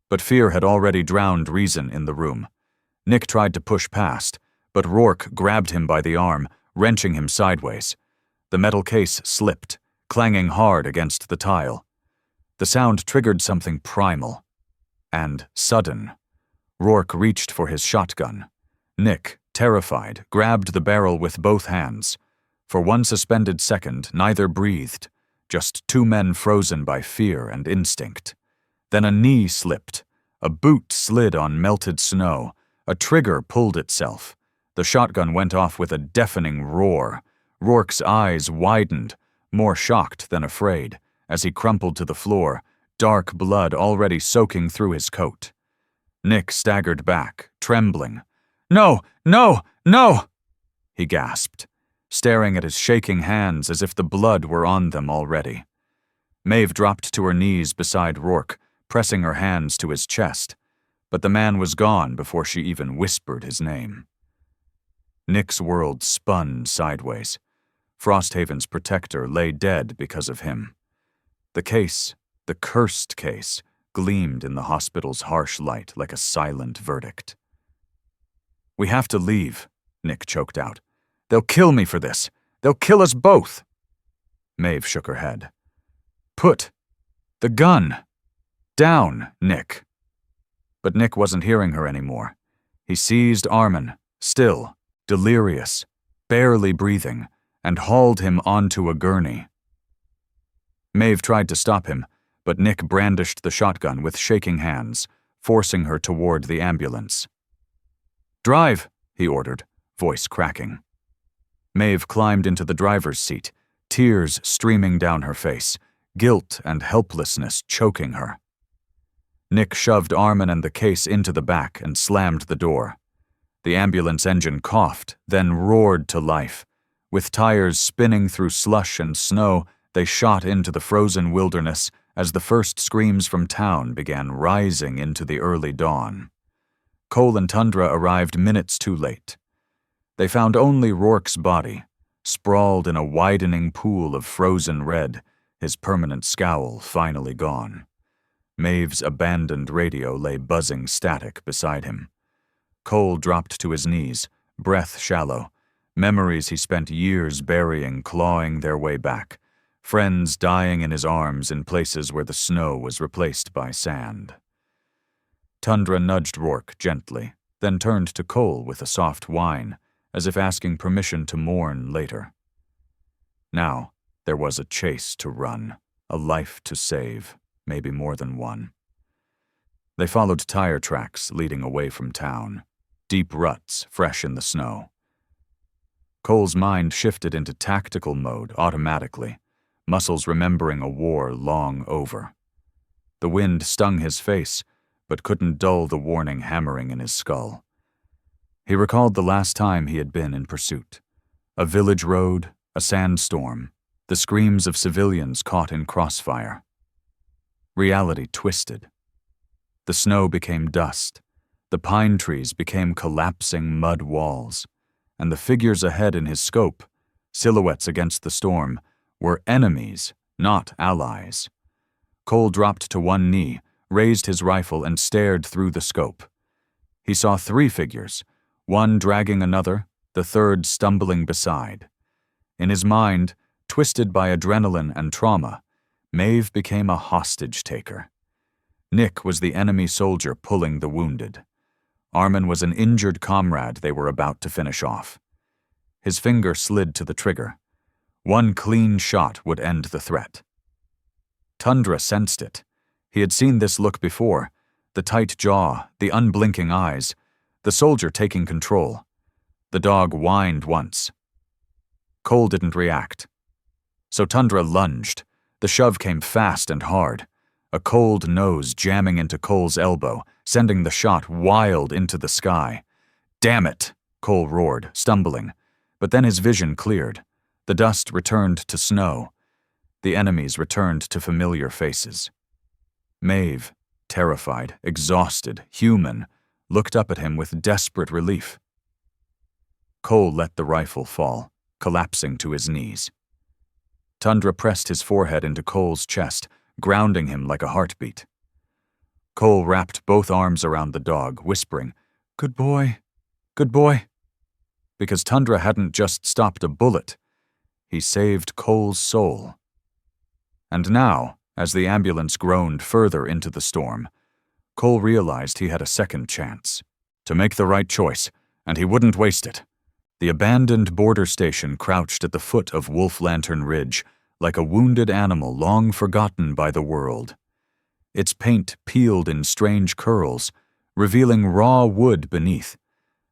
But fear had already drowned reason in the room. Nick tried to push past, but Rourke grabbed him by the arm, wrenching him sideways. The metal case slipped, clanging hard against the tile. The sound triggered something primal and sudden. Rourke reached for his shotgun. Nick, terrified, grabbed the barrel with both hands. For one suspended second, neither breathed, just two men frozen by fear and instinct. Then a knee slipped, a boot slid on melted snow, a trigger pulled itself. The shotgun went off with a deafening roar. Rourke's eyes widened, more shocked than afraid, as he crumpled to the floor, dark blood already soaking through his coat. Nick staggered back, trembling. "No, no, no!" he gasped, staring at his shaking hands as if the blood were on them already. Maeve dropped to her knees beside Rourke, pressing her hands to his chest, but the man was gone before she even whispered his name. Nick's world spun sideways. Frosthaven's protector lay dead because of him. The case, the cursed case, gleamed in the hospital's harsh light like a silent verdict. "We have to leave," Nick choked out. "They'll kill me for this. They'll kill us both." Maeve shook her head. "Put the gun down, Nick." But Nick wasn't hearing her anymore. He seized Armin, still, delirious, barely breathing, and hauled him onto a gurney. Maeve tried to stop him, but Nick brandished the shotgun with shaking hands, forcing her toward the ambulance. "Drive," he ordered, voice cracking. Maeve climbed into the driver's seat, tears streaming down her face, guilt and helplessness choking her. Nick shoved Armin and the case into the back and slammed the door. The ambulance engine coughed, then roared to life. With tires spinning through slush and snow, they shot into the frozen wilderness as the first screams from town began rising into the early dawn. Cole and Tundra arrived minutes too late. They found only Rourke's body, sprawled in a widening pool of frozen red, his permanent scowl finally gone. Maeve's abandoned radio lay buzzing static beside him. Cole dropped to his knees, breath shallow, memories he spent years burying clawing their way back, friends dying in his arms in places where the snow was replaced by sand. Tundra nudged Rourke gently, then turned to Cole with a soft whine, as if asking permission to mourn later. Now, there was a chase to run, a life to save, maybe more than one. They followed tire tracks leading away from town, deep ruts fresh in the snow. Cole's mind shifted into tactical mode automatically, muscles remembering a war long over. The wind stung his face, but couldn't dull the warning hammering in his skull. He recalled the last time he had been in pursuit. A village road, a sandstorm, the screams of civilians caught in crossfire. Reality twisted. The snow became dust, the pine trees became collapsing mud walls, and the figures ahead in his scope, silhouettes against the storm, were enemies, not allies. Cole dropped to one knee, raised his rifle, and stared through the scope. He saw 3 figures, one dragging another, the third stumbling beside. In his mind, twisted by adrenaline and trauma, Maeve became a hostage-taker. Nick was the enemy soldier pulling the wounded. Armin was an injured comrade they were about to finish off. His finger slid to the trigger. One clean shot would end the threat. Tundra sensed it. He had seen this look before, the tight jaw, the unblinking eyes, the soldier taking control. The dog whined once. Cole didn't react. So Tundra lunged. The shove came fast and hard, a cold nose jamming into Cole's elbow, sending the shot wild into the sky. "Damn it!" Cole roared, stumbling. But then his vision cleared. The dust returned to snow. The enemies returned to familiar faces. Maeve, terrified, exhausted, human, looked up at him with desperate relief. Cole let the rifle fall, collapsing to his knees. Tundra pressed his forehead into Cole's chest, grounding him like a heartbeat. Cole wrapped both arms around the dog, whispering, "Good boy, good boy." Because Tundra hadn't just stopped a bullet, he saved Cole's soul. And now, as the ambulance groaned further into the storm, Cole realized he had a second chance to make the right choice, and he wouldn't waste it. The abandoned border station crouched at the foot of Wolf Lantern Ridge, like a wounded animal long forgotten by the world. Its paint peeled in strange curls, revealing raw wood beneath,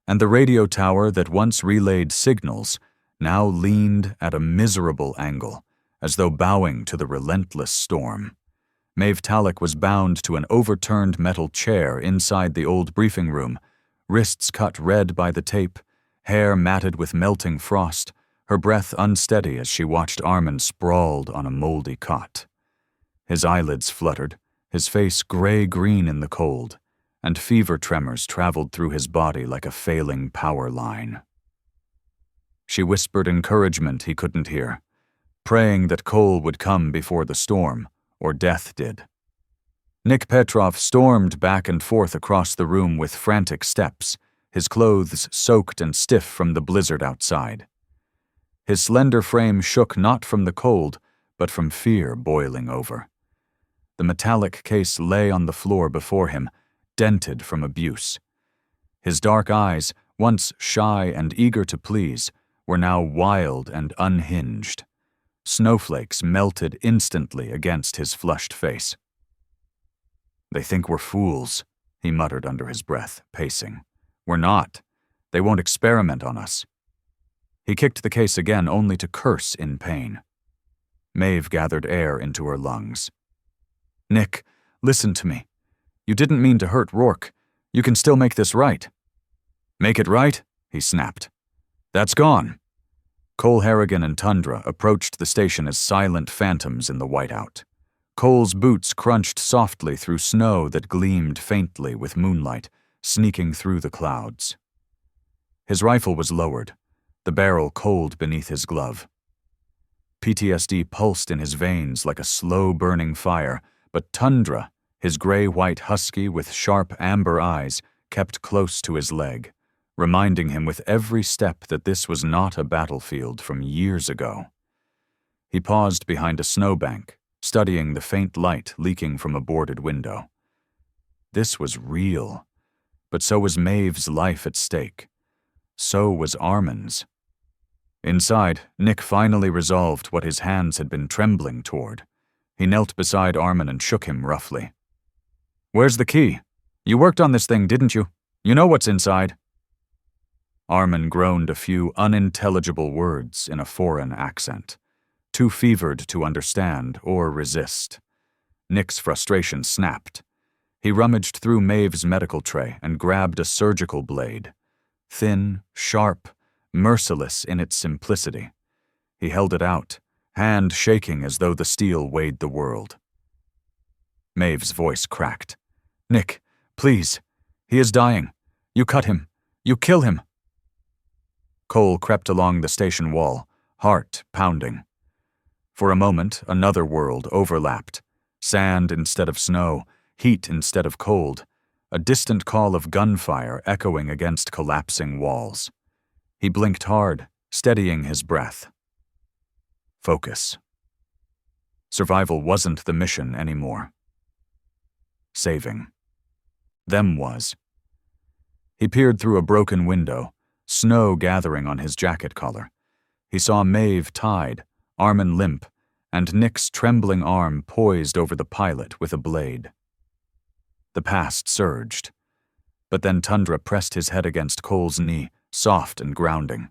and the radio tower that once relayed signals now leaned at a miserable angle, as though bowing to the relentless storm. Maeve Talek was bound to an overturned metal chair inside the old briefing room, wrists cut red by the tape, hair matted with melting frost, her breath unsteady as she watched Armin sprawled on a moldy cot. His eyelids fluttered, his face gray-green in the cold, and fever tremors traveled through his body like a failing power line. She whispered encouragement he couldn't hear, praying that Cole would come before the storm, or death did. Nick Petrov stormed back and forth across the room with frantic steps, his clothes soaked and stiff from the blizzard outside. His slender frame shook not from the cold, but from fear boiling over. The metallic case lay on the floor before him, dented from abuse. His dark eyes, once shy and eager to please, were now wild and unhinged. Snowflakes melted instantly against his flushed face. "They think we're fools," he muttered under his breath, pacing. "We're not. They won't experiment on us." He kicked the case again, only to curse in pain. Maeve gathered air into her lungs. "Nick, listen to me. You didn't mean to hurt Rourke. You can still make this right." "Make it right?" he snapped. "That's gone." Cole, Harrigan, and Tundra approached the station as silent phantoms in the whiteout. Cole's boots crunched softly through snow that gleamed faintly with moonlight, sneaking through the clouds. His rifle was lowered, the barrel cold beneath his glove. PTSD pulsed in his veins like a slow-burning fire, but Tundra, his gray-white husky with sharp amber eyes, kept close to his leg, reminding him with every step that this was not a battlefield from years ago. He paused behind a snowbank, studying the faint light leaking from a boarded window. This was real, but so was Maeve's life at stake. So was Armin's. Inside, Nick finally resolved what his hands had been trembling toward. He knelt beside Armin and shook him roughly. "Where's the key? You worked on this thing, didn't you? You know what's inside." Armin groaned a few unintelligible words in a foreign accent, too fevered to understand or resist. Nick's frustration snapped. He rummaged through Maeve's medical tray and grabbed a surgical blade. Thin, sharp, merciless in its simplicity. He held it out, hand shaking as though the steel weighed the world. Maeve's voice cracked. "Nick, please. He is dying. You cut him. You kill him." Cole crept along the station wall, heart pounding. For a moment, another world overlapped. Sand instead of snow, heat instead of cold, a distant call of gunfire echoing against collapsing walls. He blinked hard, steadying his breath. Focus. Survival wasn't the mission anymore. Saving. Them was. He peered through a broken window, snow gathering on his jacket collar. He saw Maeve tied, Armin limp, and Nick's trembling arm poised over the pilot with a blade. The past surged. But then Tundra pressed his head against Cole's knee, soft and grounding.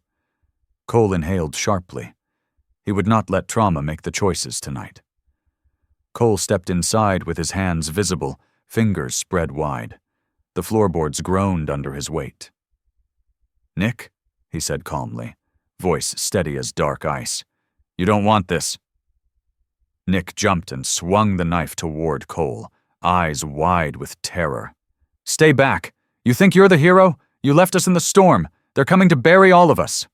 Cole inhaled sharply. He would not let trauma make the choices tonight. Cole stepped inside with his hands visible, fingers spread wide. The floorboards groaned under his weight. "Nick," he said calmly, voice steady as dark ice. "You don't want this." Nick jumped and swung the knife toward Cole, eyes wide with terror. "Stay back! You think you're the hero? You left us in the storm. They're coming to bury all of us."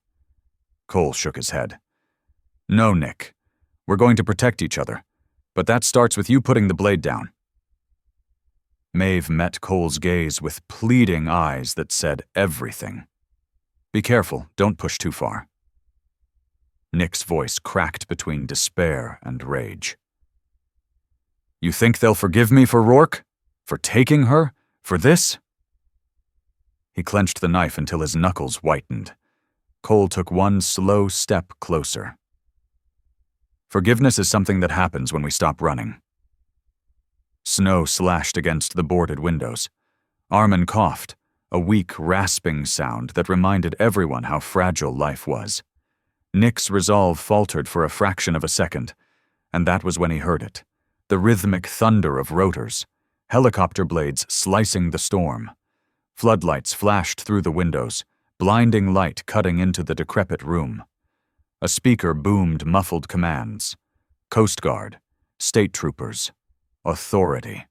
Cole shook his head. "No, Nick. We're going to protect each other. But that starts with you putting the blade down." Maeve met Cole's gaze with pleading eyes that said everything. "Be careful, don't push too far." Nick's voice cracked between despair and rage. "You think they'll forgive me for Rourke? For taking her? For this?" He clenched the knife until his knuckles whitened. Cole took one slow step closer. "Forgiveness is something that happens when we stop running." Snow slashed against the boarded windows. Armin coughed, a weak, rasping sound that reminded everyone how fragile life was. Nick's resolve faltered for a fraction of a second, and that was when he heard it. The rhythmic thunder of rotors, helicopter blades slicing the storm. Floodlights flashed through the windows, blinding light cutting into the decrepit room. A speaker boomed muffled commands. Coast Guard, state troopers, authority.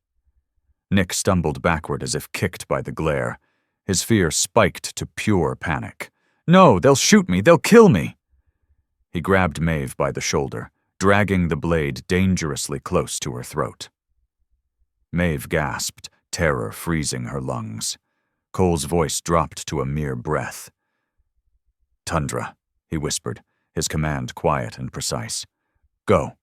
Nick stumbled backward as if kicked by the glare. His fear spiked to pure panic. "No, they'll shoot me, they'll kill me!" He grabbed Maeve by the shoulder, dragging the blade dangerously close to her throat. Maeve gasped, terror freezing her lungs. Cole's voice dropped to a mere breath. "Tundra," he whispered, his command quiet and precise. "Go."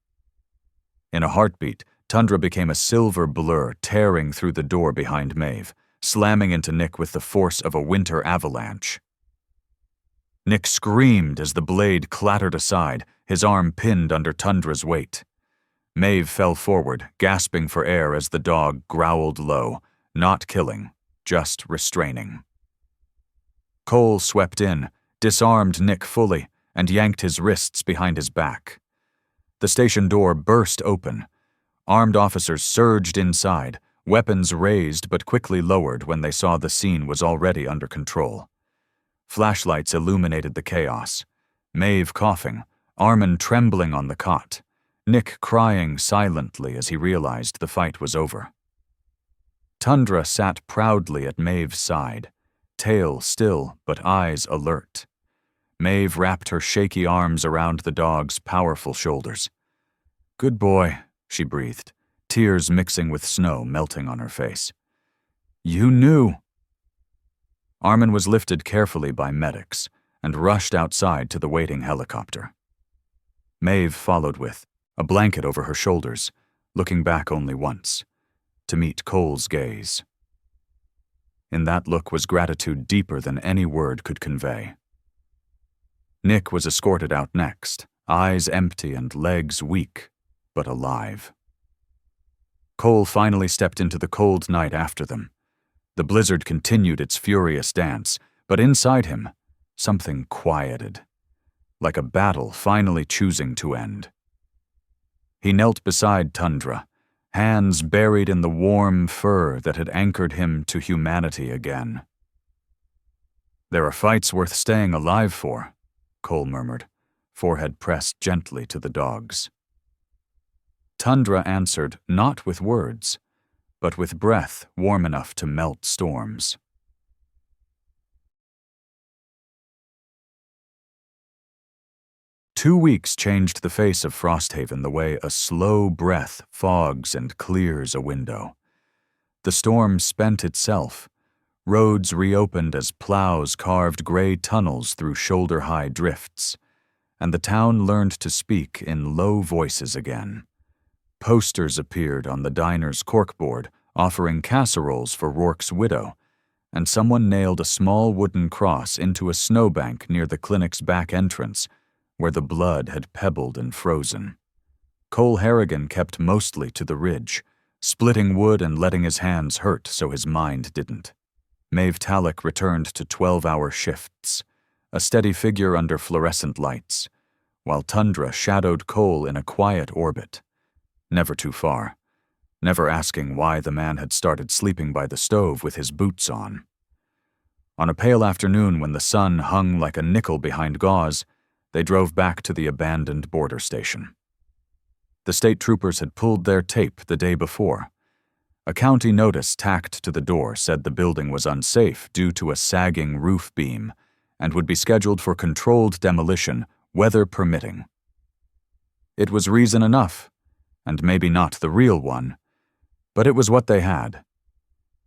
In a heartbeat, Tundra became a silver blur tearing through the door behind Maeve, slamming into Nick with the force of a winter avalanche. Nick screamed as the blade clattered aside, his arm pinned under Tundra's weight. Maeve fell forward, gasping for air as the dog growled low, not killing, just restraining. Cole swept in, disarmed Nick fully, and yanked his wrists behind his back. The station door burst open. Armed officers surged inside, weapons raised but quickly lowered when they saw the scene was already under control. Flashlights illuminated the chaos. Maeve coughing, Armin trembling on the cot, Nick crying silently as he realized the fight was over. Tundra sat proudly at Maeve's side, tail still but eyes alert. Maeve wrapped her shaky arms around the dog's powerful shoulders. "Good boy," she breathed, tears mixing with snow melting on her face. "You knew." Armin was lifted carefully by medics and rushed outside to the waiting helicopter. Maeve followed with, a blanket over her shoulders, looking back only once, to meet Cole's gaze. In that look was gratitude deeper than any word could convey. Nick was escorted out next, eyes empty and legs weak, but alive. Cole finally stepped into the cold night after them. The blizzard continued its furious dance, but inside him, something quieted, like a battle finally choosing to end. He knelt beside Tundra, hands buried in the warm fur that had anchored him to humanity again. "There are fights worth staying alive for," Cole murmured, forehead pressed gently to the dog's. Tundra answered not with words, but with breath warm enough to melt storms. "2 weeks changed the face of Frosthaven the way a slow breath fogs and clears a window. The storm spent itself. Roads reopened as plows carved gray tunnels through shoulder-high drifts, and the town learned to speak in low voices again. Posters appeared on the diner's corkboard offering casseroles for Rourke's widow, and someone nailed a small wooden cross into a snowbank near the clinic's back entrance, where the blood had pebbled and frozen. Cole Harrigan kept mostly to the ridge, splitting wood and letting his hands hurt so his mind didn't. Maeve Talek returned to 12-hour shifts, a steady figure under fluorescent lights, while Tundra shadowed Cole in a quiet orbit, never too far, never asking why the man had started sleeping by the stove with his boots on. On a pale afternoon when the sun hung like a nickel behind gauze, they drove back to the abandoned border station. The state troopers had pulled their tape the day before. A county notice tacked to the door said the building was unsafe due to a sagging roof beam and would be scheduled for controlled demolition, weather permitting. It was reason enough, and maybe not the real one, but it was what they had.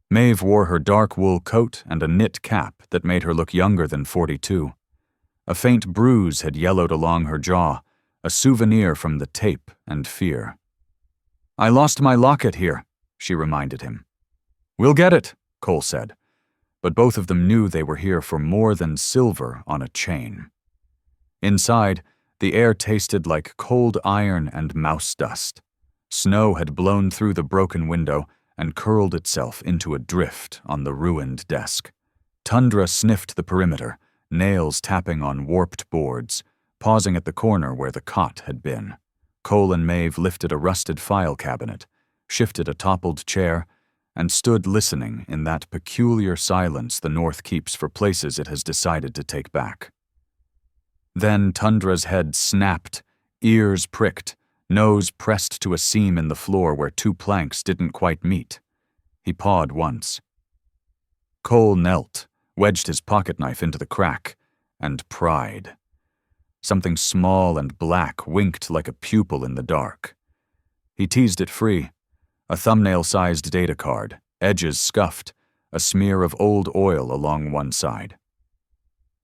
Maeve wore her dark wool coat and a knit cap that made her look younger than 42. A faint bruise had yellowed along her jaw, a souvenir from the tape and fear. "I lost my locket here," she reminded him. "We'll get it," Cole said, but both of them knew they were here for more than silver on a chain. Inside, the air tasted like cold iron and mouse dust. Snow had blown through the broken window and curled itself into a drift on the ruined desk. Tundra sniffed the perimeter, nails tapping on warped boards, pausing at the corner where the cot had been. Cole and Maeve lifted a rusted file cabinet, shifted a toppled chair, and stood listening in that peculiar silence the North keeps for places it has decided to take back. Then Tundra's head snapped, ears pricked, nose pressed to a seam in the floor where two planks didn't quite meet. He pawed once. Cole knelt, wedged his pocketknife into the crack, and pried. Something small and black winked like a pupil in the dark. He teased it free. A thumbnail-sized data card, edges scuffed, a smear of old oil along one side.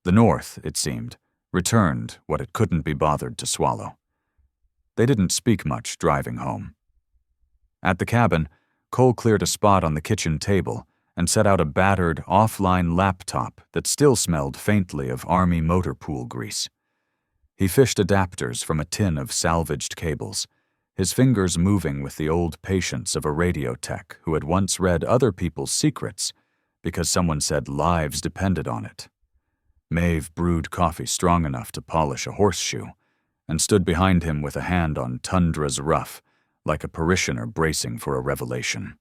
The North, it seemed, returned what it couldn't be bothered to swallow. They didn't speak much driving home. At the cabin, Cole cleared a spot on the kitchen table and set out a battered, offline laptop that still smelled faintly of army motor pool grease. He fished adapters from a tin of salvaged cables, his fingers moving with the old patience of a radio tech who had once read other people's secrets because someone said lives depended on it. Maeve brewed coffee strong enough to polish a horseshoe and stood behind him with a hand on Tundra's ruff, like a parishioner bracing for a revelation.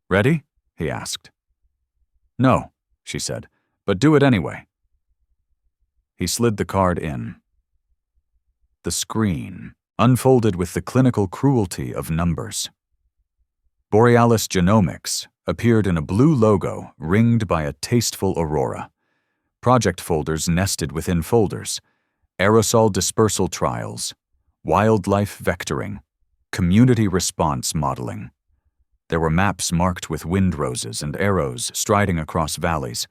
"Ready?" he asked. "No," she said, "but do it anyway." He slid the card in. The screen unfolded with the clinical cruelty of numbers. Borealis Genomics appeared in a blue logo ringed by a tasteful aurora. Project folders nested within folders, aerosol dispersal trials, wildlife vectoring, community response modeling. There were maps marked with wind roses and arrows striding across valleys.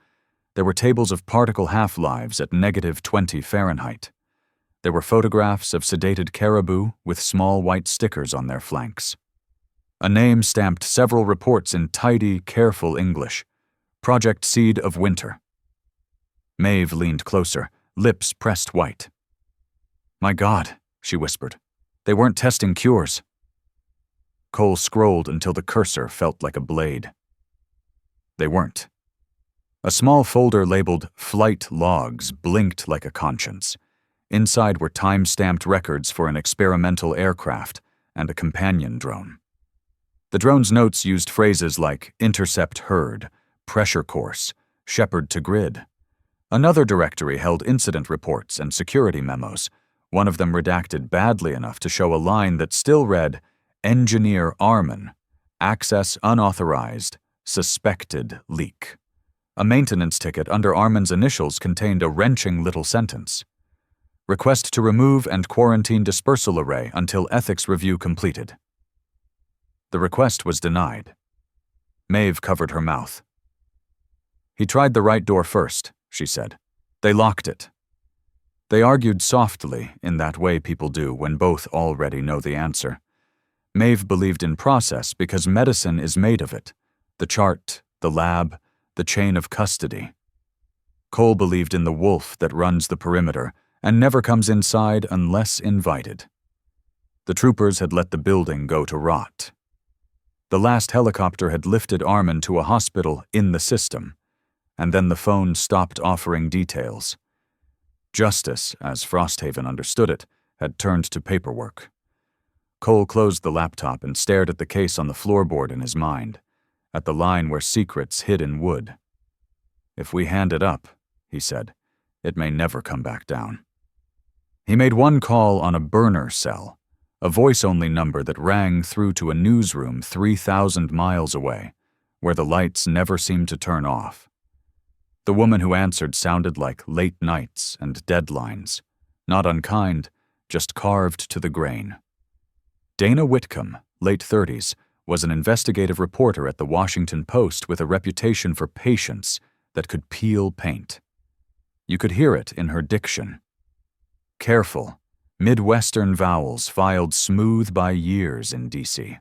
There were tables of particle half-lives at -20 Fahrenheit. There were photographs of sedated caribou with small white stickers on their flanks. A name stamped several reports in tidy, careful English. Project Seed of Winter. Maeve leaned closer, lips pressed white. "My God," she whispered. "They weren't testing cures." Cole scrolled until the cursor felt like a blade. They weren't. A small folder labeled Flight Logs blinked like a conscience. Inside were time-stamped records for an experimental aircraft and a companion drone. The drone's notes used phrases like intercept herd, pressure course, shepherd to grid. Another directory held incident reports and security memos, one of them redacted badly enough to show a line that still read, Engineer Armin, access unauthorized, suspected leak. A maintenance ticket under Armin's initials contained a wrenching little sentence. Request to remove and quarantine dispersal array until ethics review completed. The request was denied. Maeve covered her mouth. "He tried the right door first," she said. "They locked it." They argued softly, in that way people do when both already know the answer. Maeve believed in process because medicine is made of it. The chart, the lab, the chain of custody. Cole believed in the wolf that runs the perimeter and never comes inside unless invited. The troopers had let the building go to rot. The last helicopter had lifted Armin to a hospital in the system, and then the phone stopped offering details. Justice, as Frosthaven understood it, had turned to paperwork. Cole closed the laptop and stared at the case on the floorboard in his mind, at the line where secrets hid in wood. "If we hand it up," he said, "it may never come back down." He made one call on a burner cell, a voice-only number that rang through to a newsroom 3,000 miles away, where the lights never seemed to turn off. The woman who answered sounded like late nights and deadlines, not unkind, just carved to the grain. Dana Whitcomb, late 30s, was an investigative reporter at the Washington Post with a reputation for patience that could peel paint. You could hear it in her diction. Careful, Midwestern vowels filed smooth by years in D.C.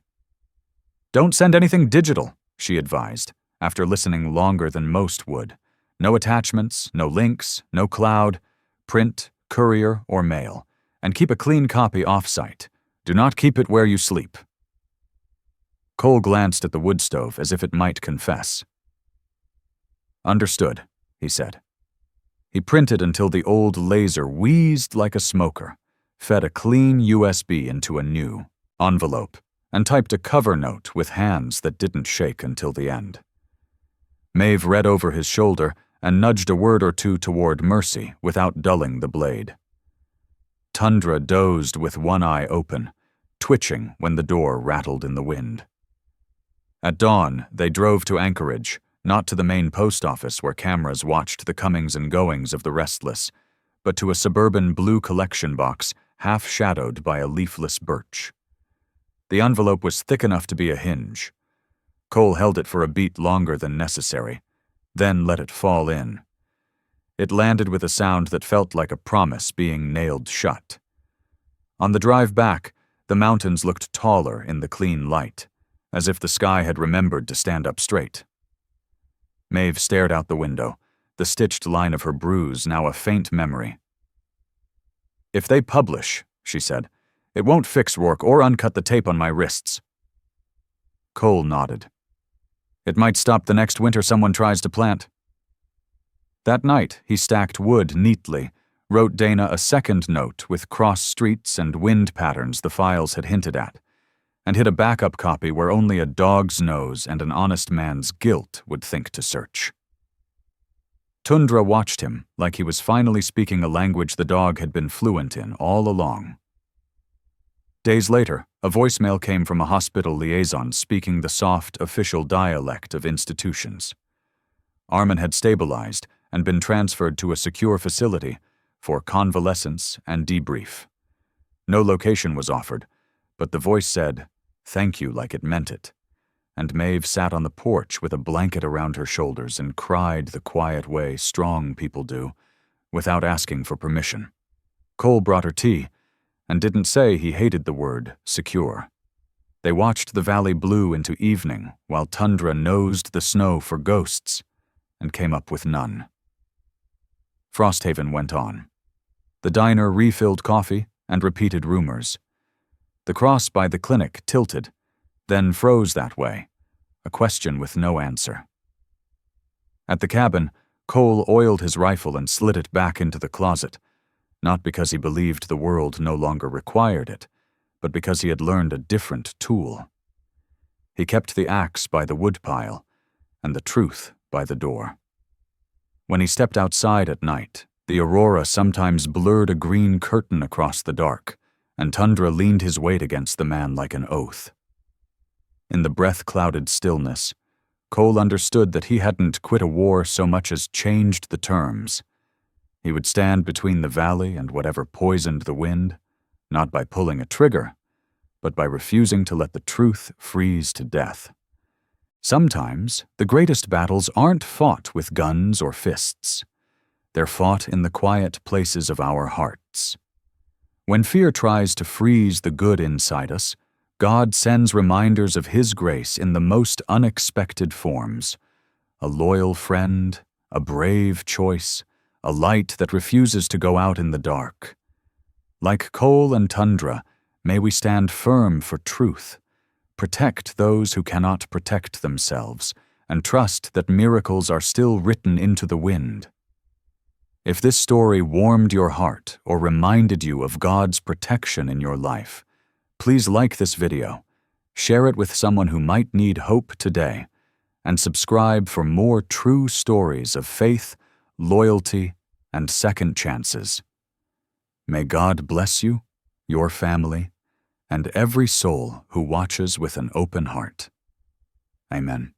"Don't send anything digital," she advised, after listening longer than most would. "No attachments, no links, no cloud, print, courier, or mail. And keep a clean copy off-site. Do not keep it where you sleep." Cole glanced at the wood stove as if it might confess. "Understood," he said. He printed until the old laser wheezed like a smoker, fed a clean USB into a new envelope, and typed a cover note with hands that didn't shake until the end. Maeve read over his shoulder and nudged a word or two toward Mercy without dulling the blade. Tundra dozed with one eye open, twitching when the door rattled in the wind. At dawn, they drove to Anchorage, not to the main post office where cameras watched the comings and goings of the restless, but to a suburban blue collection box half-shadowed by a leafless birch. The envelope was thick enough to be a hinge. Cole held it for a beat longer than necessary, then let it fall in. It landed with a sound that felt like a promise being nailed shut. On the drive back, the mountains looked taller in the clean light, as if the sky had remembered to stand up straight. Maeve stared out the window, the stitched line of her bruise now a faint memory. "If they publish," she said, "it won't fix Rourke or uncut the tape on my wrists." Cole nodded. "It might stop the next winter someone tries to plant." That night, he stacked wood neatly, wrote Dana a second note with cross streets and wind patterns the files had hinted at, and hid a backup copy where only a dog's nose and an honest man's guilt would think to search. Tundra watched him like he was finally speaking a language the dog had been fluent in all along. Days later, a voicemail came from a hospital liaison speaking the soft, official dialect of institutions. Armin had stabilized and been transferred to a secure facility for convalescence and debrief. No location was offered, but the voice said, "Thank you," like it meant it, and Maeve sat on the porch with a blanket around her shoulders and cried the quiet way strong people do, without asking for permission. Cole brought her tea, and didn't say he hated the word secure. They watched the valley blue into evening while Tundra nosed the snow for ghosts and came up with none. Frosthaven went on. The diner refilled coffee and repeated rumors. The cross by the clinic tilted, then froze that way, a question with no answer. At the cabin, Cole oiled his rifle and slid it back into the closet, not because he believed the world no longer required it, but because he had learned a different tool. He kept the axe by the woodpile and the truth by the door. When he stepped outside at night, the aurora sometimes blurred a green curtain across the dark, and Tundra leaned his weight against the man like an oath. In the breath-clouded stillness, Cole understood that he hadn't quit a war so much as changed the terms. He would stand between the valley and whatever poisoned the wind, not by pulling a trigger, but by refusing to let the truth freeze to death. Sometimes, the greatest battles aren't fought with guns or fists. They're fought in the quiet places of our hearts. When fear tries to freeze the good inside us, God sends reminders of His grace in the most unexpected forms. A loyal friend, a brave choice, a light that refuses to go out in the dark. Like Cole and Tundra, may we stand firm for truth, protect those who cannot protect themselves, and trust that miracles are still written into the wind. If this story warmed your heart or reminded you of God's protection in your life, please like this video, share it with someone who might need hope today, and subscribe for more true stories of faith, loyalty, and second chances. May God bless you, your family, and every soul who watches with an open heart. Amen.